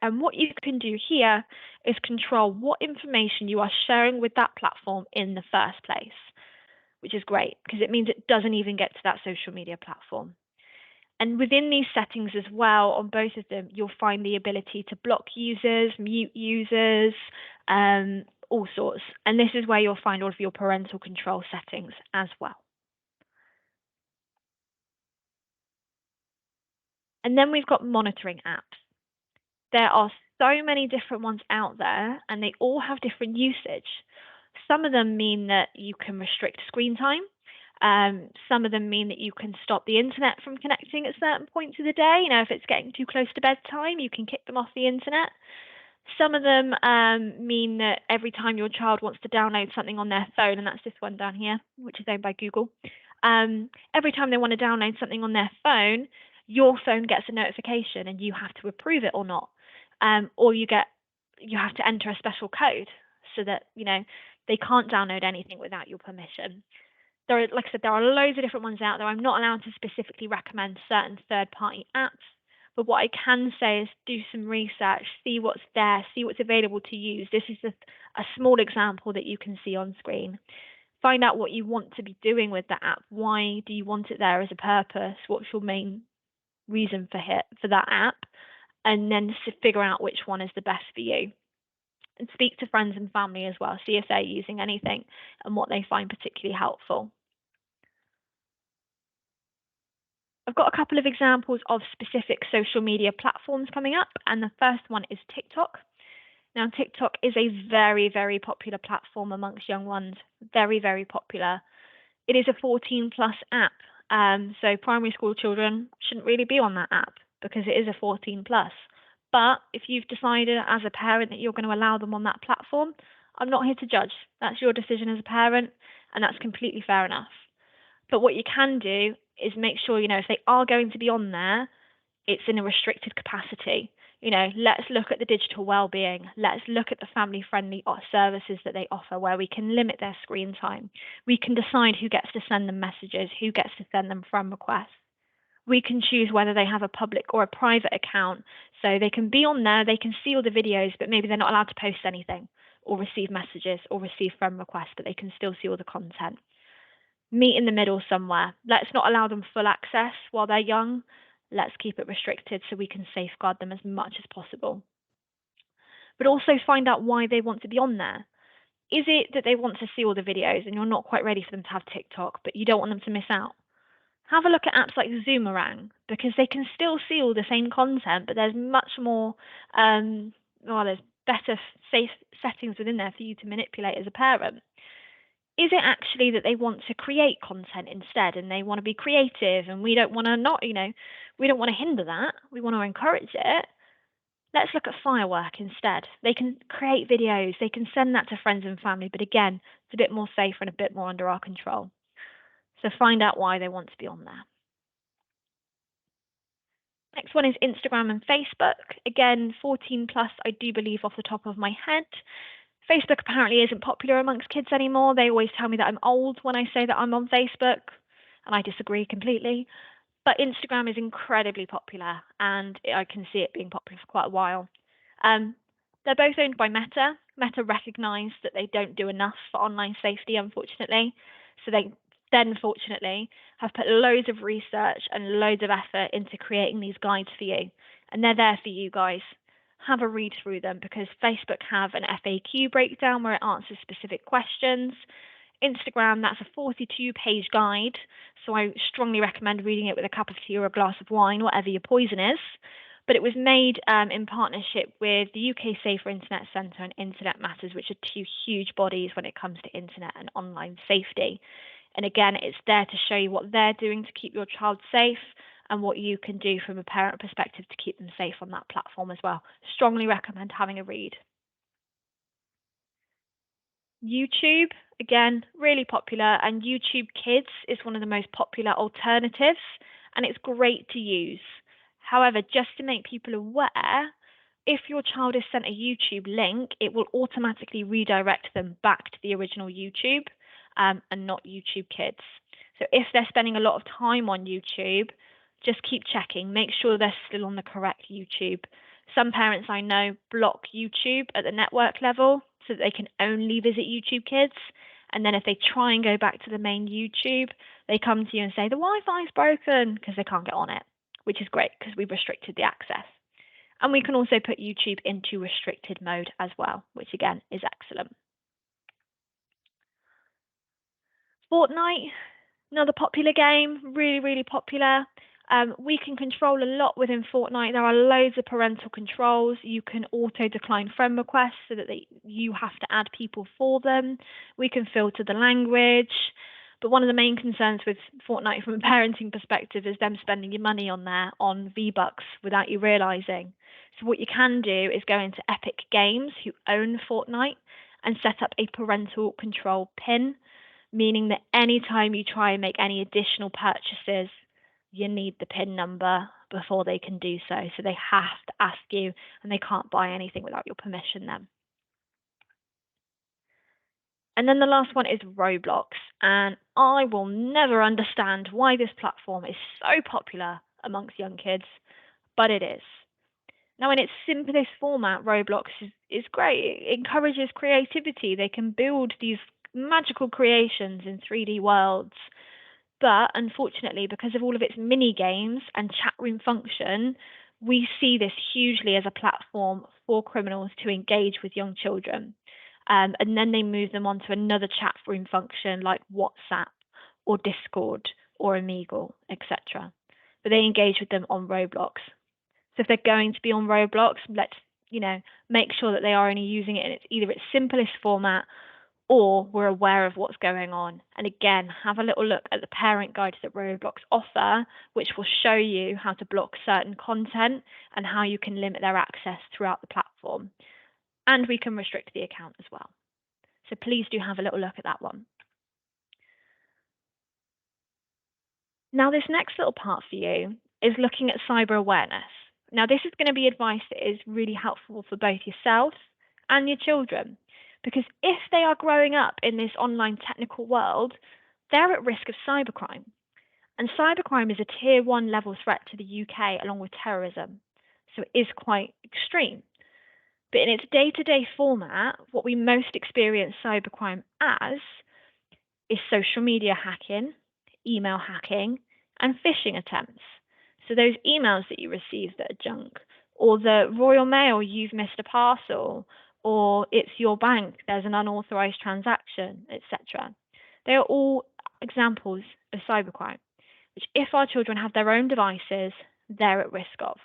And what you can do here is control what information you are sharing with that platform in the first place, which is great because it means it doesn't even get to that social media platform. And within these settings as well, on both of them, you'll find the ability to block users, mute users, all sorts. And this is where you'll find all of your parental control settings as well. And then we've got monitoring apps. There are so many different ones out there, and they all have different usage. Some of them mean that you can restrict screen time. Some of them mean that you can stop the internet from connecting at certain points of the day. You know, if it's getting too close to bedtime, you can kick them off the internet. Some of them mean that every time your child wants to download something on their phone, and that's this one down here, which is owned by Google, every time they want to download something on their phone, your phone gets a notification and you have to approve it or not. Or you have to enter a special code so that, you know, they can't download anything without your permission. Like I said, there are loads of different ones out there. I'm not allowed to specifically recommend certain third-party apps, but what I can say is do some research, see what's there, see what's available to use. This is just a small example that you can see on screen. Find out what you want to be doing with the app. Why do you want it there as a purpose? What's your main reason for that app? And then figure out which one is the best for you. And speak to friends and family as well. See if they're using anything and what they find particularly helpful. I've got a couple of examples of specific social media platforms coming up, and the first one is TikTok. Now, TikTok is a very, very popular platform amongst young ones. Very, very popular. It is a 14 plus app. So primary school children shouldn't really be on that app because it is a 14 plus. But if you've decided as a parent that you're going to allow them on that platform, I'm not here to judge. That's your decision as a parent, and that's completely fair enough. But what you can do is make sure, you know, if they are going to be on there, it's in a restricted capacity. You know, let's look at the digital well-being. Let's look at the family-friendly services that they offer where we can limit their screen time. We can decide who gets to send them messages, who gets to send them friend requests. We can choose whether they have a public or a private account. So they can be on there, they can see all the videos, but maybe they're not allowed to post anything or receive messages or receive friend requests, but they can still see all the content. Meet in the middle somewhere. Let's not allow them full access while they're young. Let's keep it restricted so we can safeguard them as much as possible. But also find out why they want to be on there. Is it that they want to see all the videos and you're not quite ready for them to have TikTok, but you don't want them to miss out? Have a look at apps like Zoomerang because they can still see all the same content, but there's much more, there's better safe settings within there for you to manipulate as a parent. Is it actually that they want to create content instead and they want to be creative and we don't want to not, we don't want to hinder that. We want to encourage it. Let's look at Firework instead. They can create videos, they can send that to friends and family, but again, it's a bit more safer and a bit more under our control. So find out why they want to be on there. Next one is Instagram and Facebook. Again, 14 plus, I do believe off the top of my head. Facebook apparently isn't popular amongst kids anymore. They always tell me that I'm old when I say that I'm on Facebook, and I disagree completely. But Instagram is incredibly popular, and I can see it being popular for quite a while. They're both owned by Meta. Meta recognise that they don't do enough for online safety, unfortunately. So they then, fortunately, have put loads of research and loads of effort into creating these guides for you. And they're there for you guys. Have a read through them because Facebook have an FAQ breakdown where it answers specific questions. Instagram, that's a 42-page guide, so I strongly recommend reading it with a cup of tea or a glass of wine, whatever your poison is. But it was made in partnership with the UK Safer Internet Centre and Internet Matters, which are two huge bodies when it comes to internet and online safety. And again, it's there to show you what they're doing to keep your child safe and what you can do from a parent perspective to keep them safe on that platform as well. Strongly recommend having a read. YouTube, again, really popular, and YouTube Kids is one of the most popular alternatives, and it's great to use. However, just to make people aware, if your child is sent a YouTube link, it will automatically redirect them back to the original YouTube and not YouTube Kids. So if they're spending a lot of time on YouTube, just keep checking, make sure they're still on the correct YouTube. Some parents I know block YouTube at the network level so that they can only visit YouTube Kids. And then if they try and go back to the main YouTube, they come to you and say, the Wi-Fi's broken because they can't get on it, which is great because we've restricted the access. And we can also put YouTube into restricted mode as well, which again is excellent. Fortnite, another popular game, really, really popular. We can control a lot within Fortnite. There are loads of parental controls. You can auto decline friend requests so that you have to add people for them. We can filter the language. But one of the main concerns with Fortnite from a parenting perspective is them spending your money on there on V-Bucks without you realizing. So what you can do is go into Epic Games, who own Fortnite, and set up a parental control PIN, meaning that anytime you try and make any additional purchases, you need the PIN number before they can do so. So they have to ask you, and they can't buy anything without your permission then. And then the last one is Roblox. And I will never understand why this platform is so popular amongst young kids, but it is. Now, in its simplest format, Roblox is great. It encourages creativity. They can build these magical creations in 3D worlds. But unfortunately, because of all of its mini games and chat room function, we see this hugely as a platform for criminals to engage with young children. And then they move them onto another chat room function like WhatsApp or Discord or Omegle, etc. But they engage with them on Roblox. So if they're going to be on Roblox, let's make sure that they are only using it in its simplest format, or we're aware of what's going on. And again, have a little look at the parent guides that Roblox offer, which will show you how to block certain content and how you can limit their access throughout the platform. And we can restrict the account as well. So please do have a little look at that one. Now, this next little part for you is looking at cyber awareness. Now, this is going to be advice that is really helpful for both yourself and your children, because if they are growing up in this online technical world, they're at risk of cybercrime. And cybercrime is a tier 1 level threat to the UK along with terrorism. So it is quite extreme. But in its day-to-day format, what we most experience cybercrime as is social media hacking, email hacking, and phishing attempts. So those emails that you receive that are junk, or the Royal Mail, you've missed a parcel, or it's your bank, there's an unauthorized transaction, etc. They are all examples of cybercrime, which if our children have their own devices, they're at risk of.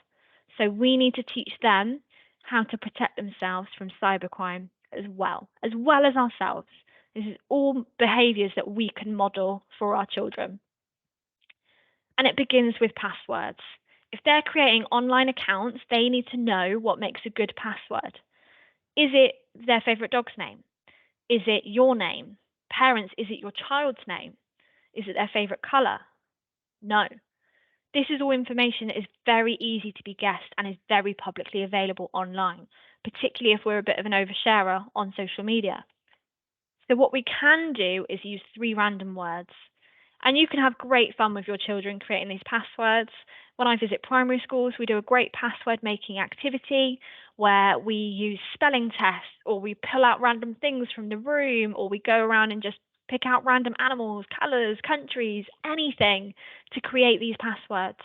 So we need to teach them how to protect themselves from cybercrime as well as ourselves. This is all behaviors that we can model for our children. And it begins with passwords. If they're creating online accounts, they need to know what makes a good password. Is it their favorite dog's name? Is it your name? Parents, is it your child's name? Is it their favorite color? No. This is all information that is very easy to be guessed and is very publicly available online, particularly if we're a bit of an oversharer on social media. So what we can do is use 3 random words. And you can have great fun with your children creating these passwords. When I visit primary schools, we do a great password making activity where we use spelling tests, or we pull out random things from the room, or we go around and just pick out random animals, colors, countries, anything to create these passwords.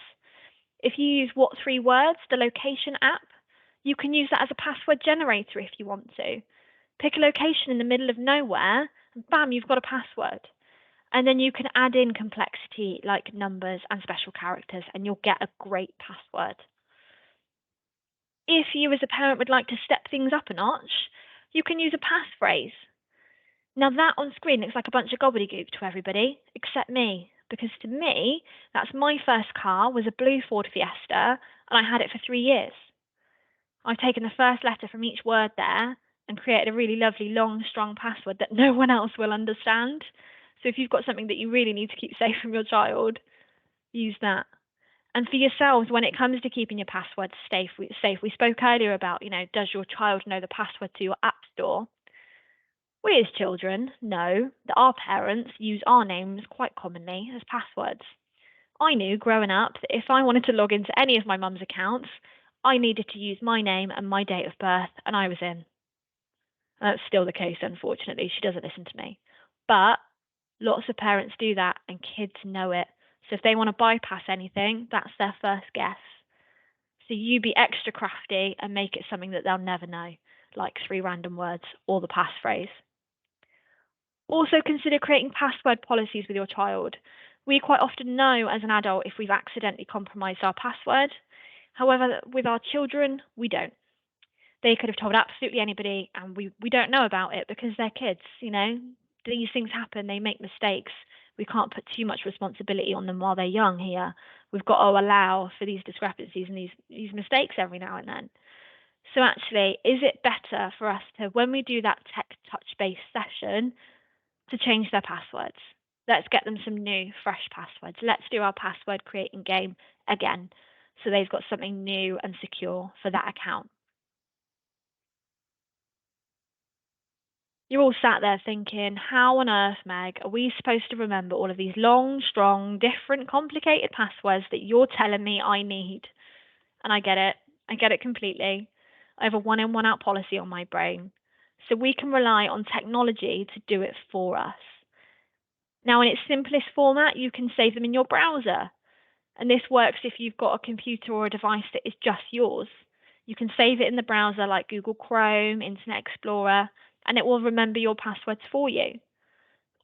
If you use What 3 Words, the location app, you can use that as a password generator if you want to. Pick a location in the middle of nowhere, and bam, you've got a password. And then you can add in complexity like numbers and special characters, and you'll get a great password. If you as a parent would like to step things up a notch, you can use a passphrase. Now that on screen looks like a bunch of gobbledygook to everybody, except me, because to me, that's my first car was a blue Ford Fiesta, and I had it for 3 years. I've taken the first letter from each word there, and created a really lovely, long, strong password that no one else will understand. So if you've got something that you really need to keep safe from your child, use that. And for yourselves, when it comes to keeping your passwords safe, we spoke earlier about, does your child know the password to your app store? We as children know that our parents use our names quite commonly as passwords. I knew growing up that if I wanted to log into any of my mum's accounts, I needed to use my name and my date of birth, and I was in. And that's still the case, unfortunately. She doesn't listen to me. But lots of parents do that, and kids know it. So if they want to bypass anything, that's their first guess. So you be extra crafty and make it something that they'll never know, like 3 random words or the passphrase. Also consider creating password policies with your child. We quite often know as an adult if we've accidentally compromised our password. However, with our children, we don't. They could have told absolutely anybody, and we don't know about it because they're kids. These things happen, they make mistakes. We can't put too much responsibility on them while they're young here. We've got to allow for these discrepancies and these mistakes every now and then. So actually, is it better for us to, when we do that tech touch-based session, to change their passwords? Let's get them some new, fresh passwords. Let's do our password creating game again, so they've got something new and secure for that account. You're all sat there thinking, how on earth, Meg, are we supposed to remember all of these long, strong, different, complicated passwords that you're telling me I need? And I get it. I get it completely. I have a one in, one out policy on my brain. So we can rely on technology to do it for us. Now, in its simplest format, you can save them in your browser. And this works if you've got a computer or a device that is just yours. You can save it in the browser like Google Chrome, Internet Explorer, and it will remember your passwords for you.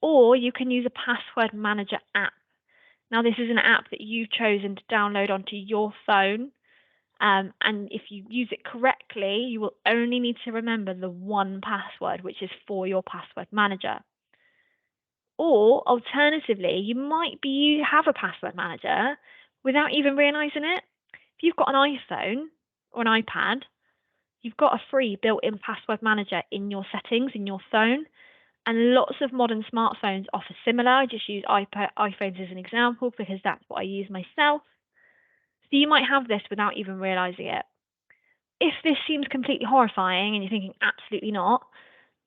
Or you can use a password manager app. Now, this is an app that you've chosen to download onto your phone. And if you use it correctly, you will only need to remember the one password, which is for your password manager. Or alternatively, you might have a password manager without even realizing it. If you've got an iPhone or an iPad, you've got a free built-in password manager in your settings in your phone, and lots of modern smartphones offer similar. I just use iPhones as an example because that's what I use myself. So you might have this without even realizing it. If this seems completely horrifying and you're thinking absolutely not,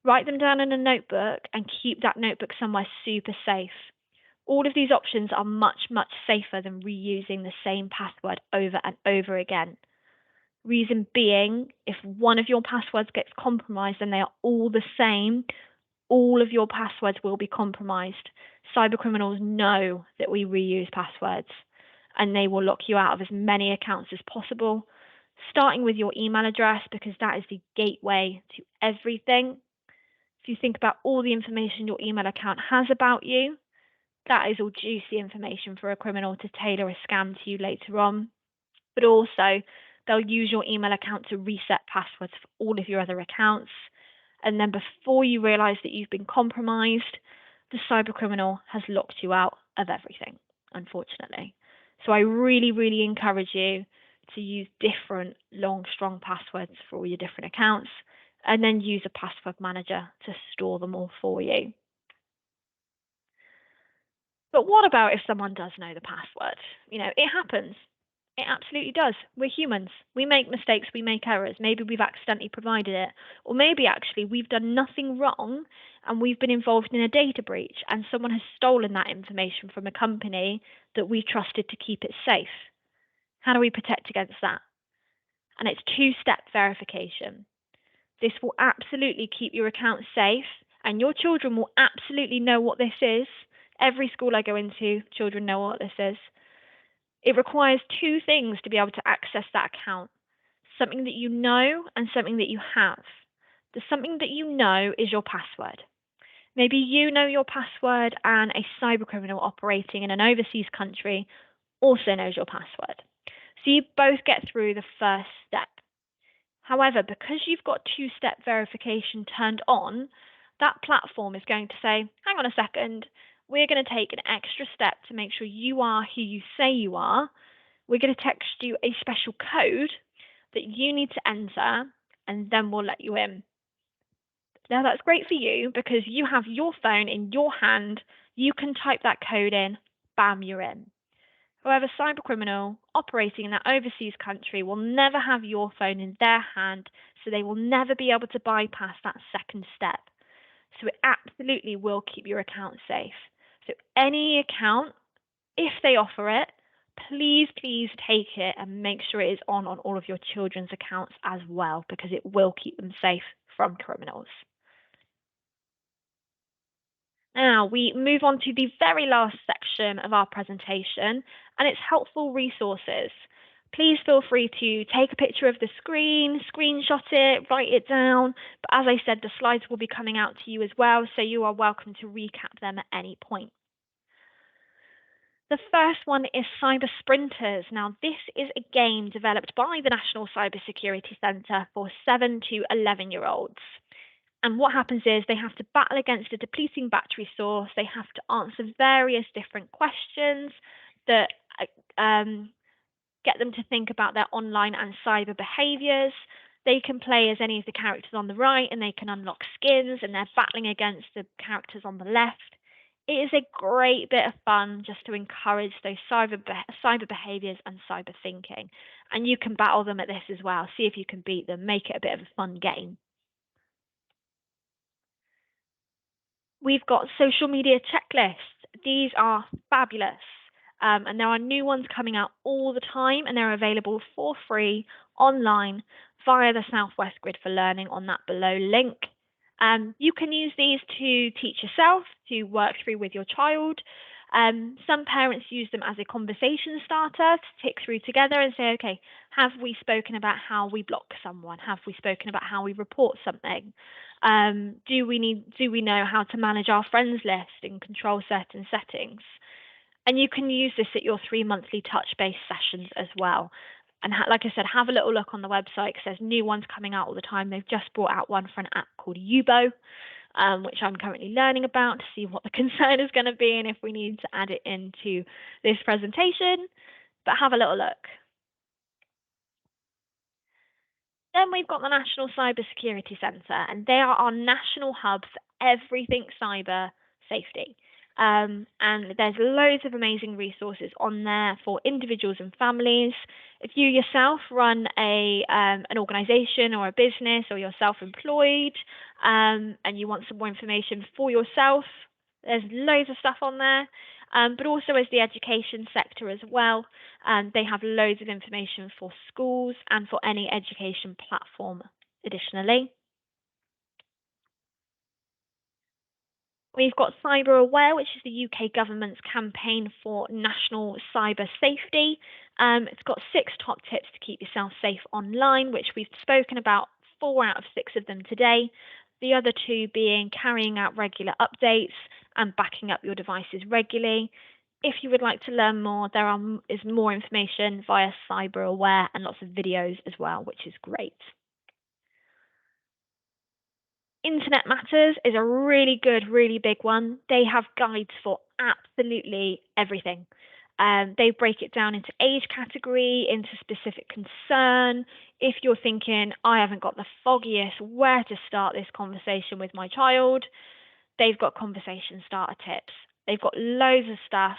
write them down in a notebook and keep that notebook somewhere super safe. All of these options are much, much safer than reusing the same password over and over again. Reason being, if one of your passwords gets compromised and they are all the same, all of your passwords will be compromised. Cybercriminals know that we reuse passwords, and they will lock you out of as many accounts as possible, starting with your email address because that is the gateway to everything. If you think about all the information your email account has about you, that is all juicy information for a criminal to tailor a scam to you later on. But also, they'll use your email account to reset passwords for all of your other accounts. And then before you realize that you've been compromised, the cybercriminal has locked you out of everything, unfortunately. So I really, really encourage you to use different long, strong passwords for all your different accounts, and then use a password manager to store them all for you. But what about if someone does know the password? It happens. It absolutely does. We're humans. We make mistakes, we make errors. Maybe we've accidentally provided it, or maybe actually we've done nothing wrong and we've been involved in a data breach and someone has stolen that information from a company that we trusted to keep it safe. How do we protect against that? And it's two-step verification. This will absolutely keep your account safe, and your children will absolutely know what this is. Every school I go into, children know what this is. It requires two things to be able to access that account: something that you know and something that you have. The something that you know is your password. Maybe you know your password and a cybercriminal operating in an overseas country also knows your password. So you both get through the first step. However, because you've got two-step verification turned on, that platform is going to say, hang on a second, we're going to take an extra step to make sure you are who you say you are. We're going to text you a special code that you need to enter, and then we'll let you in. Now, that's great for you because you have your phone in your hand, you can type that code in, bam, you're in. However, cybercriminal operating in that overseas country will never have your phone in their hand, so they will never be able to bypass that second step. So it absolutely will keep your account safe. So any account, if they offer it, please take it and make sure it is on all of your children's accounts as well, because it will keep them safe from criminals. Now we move on to the very last section of our presentation, and it's helpful resources. Please feel free to take a picture of the screen, screenshot it, write it down. But as I said, the slides will be coming out to you as well, so you are welcome to recap them at any point. The first one is Cyber Sprinters. Now, this is a game developed by the National Cybersecurity Centre for 7 to 11-year-olds. And what happens is they have to battle against a depleting battery source. They have to answer various different questions that get them to think about their online and cyber behaviors. They can play as any of the characters on the right and they can unlock skins, and they're battling against the characters on the left. It is a great bit of fun just to encourage those cyber behaviors and cyber thinking. And you can battle them at this as well. See if you can beat them. Make it a bit of a fun game. We've got social media checklists. These are fabulous. And there are new ones coming out all the time, and they're available for free online via the Southwest Grid for Learning on that below link. You can use these to teach yourself, to work through with your child. Some parents use them as a conversation starter to tick through together and say, okay, have we spoken about how we block someone? Have we spoken about how we report something? Do we know how to manage our friends list and control certain settings? And you can use this at your 3 monthly touch-based sessions as well. And like I said, have a little look on the website because there's new ones coming out all the time. They've just brought out one for an app called Yubo, which I'm currently learning about to see what the concern is going to be and if we need to add it into this presentation. But have a little look. Then we've got the National Cybersecurity Centre, and they are our national hub for everything cyber safety. And there's loads of amazing resources on there for individuals and families. If you yourself run an organization or a business, or you're self-employed, and you want some more information for yourself, there's loads of stuff on there. But also as the education sector as well, they have loads of information for schools and for any education platform additionally. We've got Cyber Aware, which is the UK government's campaign for national cyber safety. It's got 6 top tips to keep yourself safe online, which we've spoken about 4 out of 6 of them today. The other 2 being carrying out regular updates and backing up your devices regularly. If you would like to learn more, there is more information via Cyber Aware and lots of videos as well, which is great. Internet Matters is a really good, really big one. They have guides for absolutely everything. They break it down into age category, into specific concern. If you're thinking, I haven't got the foggiest where to start this conversation with my child, they've got conversation starter tips. They've got loads of stuff.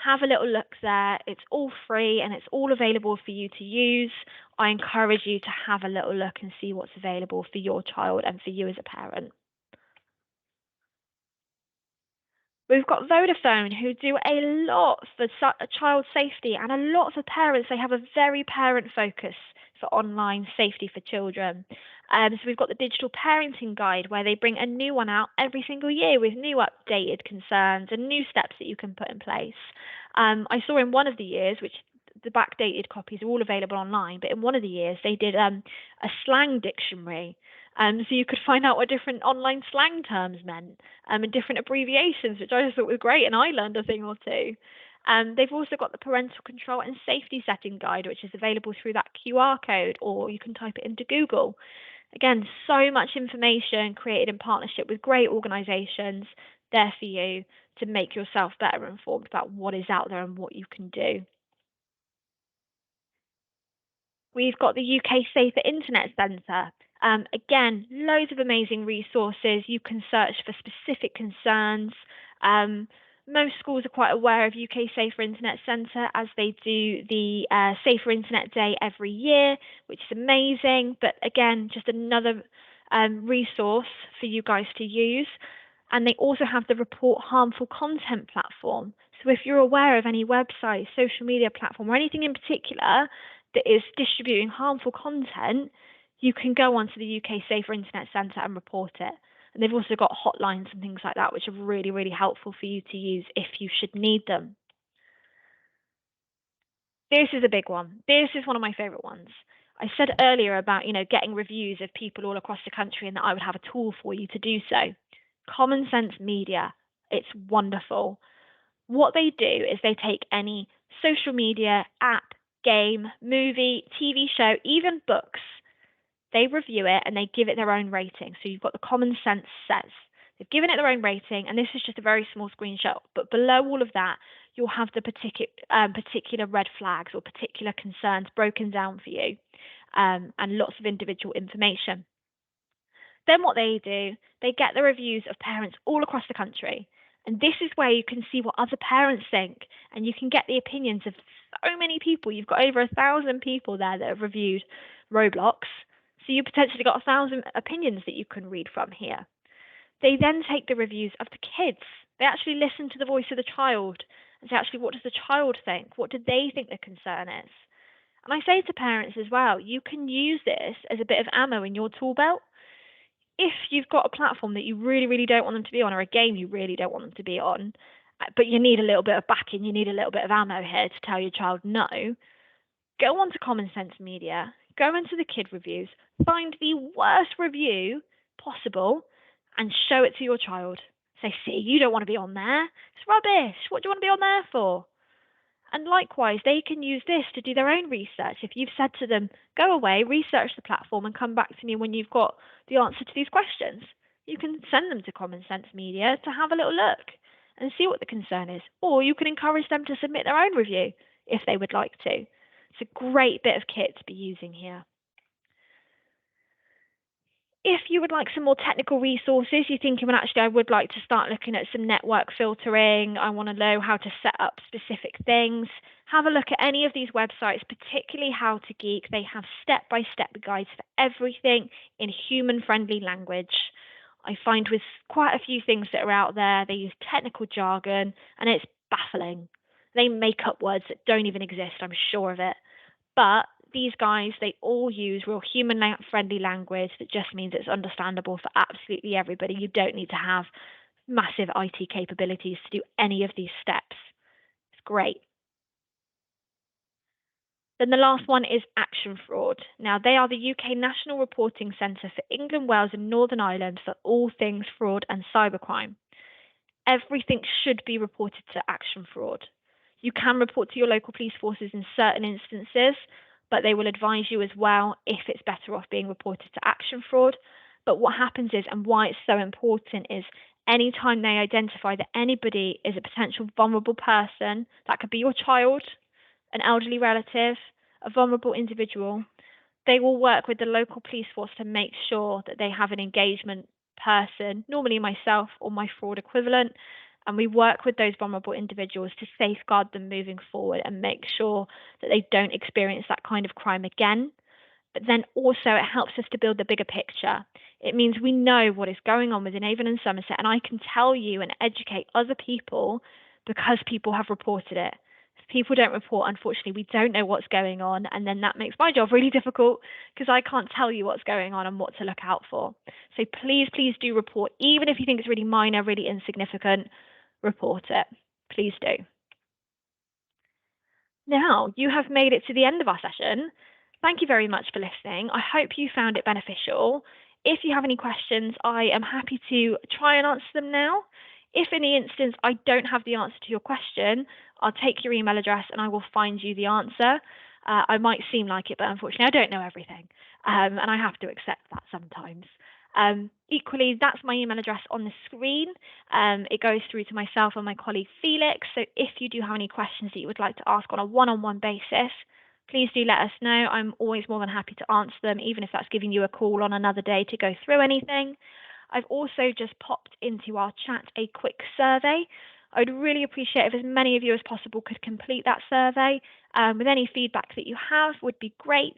Have a little look there. It's all free and it's all available for you to use. I encourage you to have a little look and see what's available for your child and for you as a parent. We've got Vodafone, who do a lot for child safety, and a lot for parents. They have a very parent focus for online safety for children. So we've got the digital parenting guide, where they bring a new one out every single year with new updated concerns and new steps that you can put in place. I saw in one of the years, which the backdated copies are all available online, but in one of the years they did a slang dictionary. So you could find out what different online slang terms meant and different abbreviations, which I just thought was great, and I learned a thing or two. They've also got the parental control and safety setting guide, which is available through that QR code, or you can type it into Google. Again, so much information created in partnership with great organisations there for you to make yourself better informed about what is out there and what you can do. We've got the UK Safer Internet Centre, Again, loads of amazing resources. You can search for specific concerns. Um, Most schools are quite aware of UK Safer Internet Centre as they do the Safer Internet Day every year, which is amazing. But again, just another resource for you guys to use. And they also have the Report Harmful Content platform. So if you're aware of any website, social media platform, or anything in particular that is distributing harmful content, you can go onto the UK Safer Internet Centre and report it. And they've also got hotlines and things like that, which are really, really helpful for you to use if you should need them. This is a big one. This is one of my favorite ones. I said earlier about, getting reviews of people all across the country and that I would have a tool for you to do so. Common Sense Media. It's wonderful. What they do is they take any social media, app, game, movie, TV show, even books. They review it and they give it their own rating. So you've got the Common Sense Says. They've given it their own rating, and this is just a very small screenshot. But below all of that, you'll have the particular red flags or particular concerns broken down for you, and lots of individual information. Then what they do, they get the reviews of parents all across the country. And this is where you can see what other parents think, and you can get the opinions of so many people. You've got over 1,000 people there that have reviewed Roblox. So you potentially got 1,000 opinions that you can read from here. They then take the reviews of the kids. They actually listen to the voice of the child and say, actually, what does the child think? What do they think the concern is? And I say to parents as well, you can use this as a bit of ammo in your tool belt. If you've got a platform that you really, really don't want them to be on, or a game you really don't want them to be on, but you need a little bit of backing, you need a little bit of ammo here to tell your child no, go on to Common Sense Media, go into the kid reviews, find the worst review possible, and show it to your child. Say, see, you don't want to be on there. It's rubbish. What do you want to be on there for? And likewise, they can use this to do their own research. If you've said to them, go away, research the platform, and come back to me when you've got the answer to these questions, you can send them to Common Sense Media to have a little look and see what the concern is. Or you can encourage them to submit their own review if they would like to. It's a great bit of kit to be using here. If you would like some more technical resources, you're thinking, well, actually, I would like to start looking at some network filtering. I want to know how to set up specific things. Have a look at any of these websites, particularly How to Geek. They have step-by-step guides for everything in human-friendly language. I find with quite a few things that are out there, they use technical jargon, and it's baffling. They make up words that don't even exist, I'm sure of it. But these guys, they all use real human-friendly language that just means it's understandable for absolutely everybody. You don't need to have massive IT capabilities to do any of these steps. It's great. Then the last one is Action Fraud. Now, they are the UK National Reporting Centre for England, Wales, and Northern Ireland for all things fraud and cybercrime. Everything should be reported to Action Fraud. You can report to your local police forces in certain instances, but they will advise you as well if it's better off being reported to Action Fraud. But what happens is, and why it's so important, is anytime they identify that anybody is a potential vulnerable person, that could be your child, an elderly relative, a vulnerable individual, they will work with the local police force to make sure that they have an engagement person, normally myself or my fraud equivalent, and we work with those vulnerable individuals to safeguard them moving forward and make sure that they don't experience that kind of crime again. But then also it helps us to build the bigger picture. It means we know what is going on within Avon and Somerset, and I can tell you and educate other people because people have reported it. If people don't report, unfortunately, we don't know what's going on, and then that makes my job really difficult because I can't tell you what's going on and what to look out for. So please, please do report, even if you think it's really minor, really insignificant, report it. Please do. Now, you have made it to the end of our session. Thank you very much for listening. I hope you found it beneficial. If you have any questions, I am happy to try and answer them now. If in the instance I don't have the answer to your question, I'll take your email address and I will find you the answer. I might seem like it, but unfortunately, I don't know everything. And I have to accept that sometimes. Equally, that's my email address on the screen. It goes through to myself and my colleague Felix. So if you do have any questions that you would like to ask on a one-on-one basis, please do let us know. I'm always more than happy to answer them, even if that's giving you a call on another day to go through anything. I've also just popped into our chat a quick survey. I'd really appreciate if as many of you as possible could complete that survey. With any feedback that you have would be great.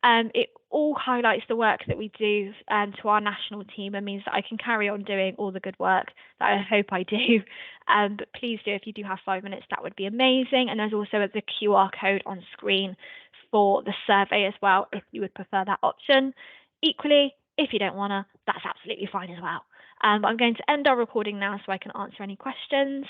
It all highlights the work that we do to our national team and means that I can carry on doing all the good work that I hope I do. But please do, if you do have 5 minutes, that would be amazing. And there's also the QR code on screen for the survey as well, if you would prefer that option. Equally, if you don't wanna, that's absolutely fine as well. I'm going to end our recording now so I can answer any questions.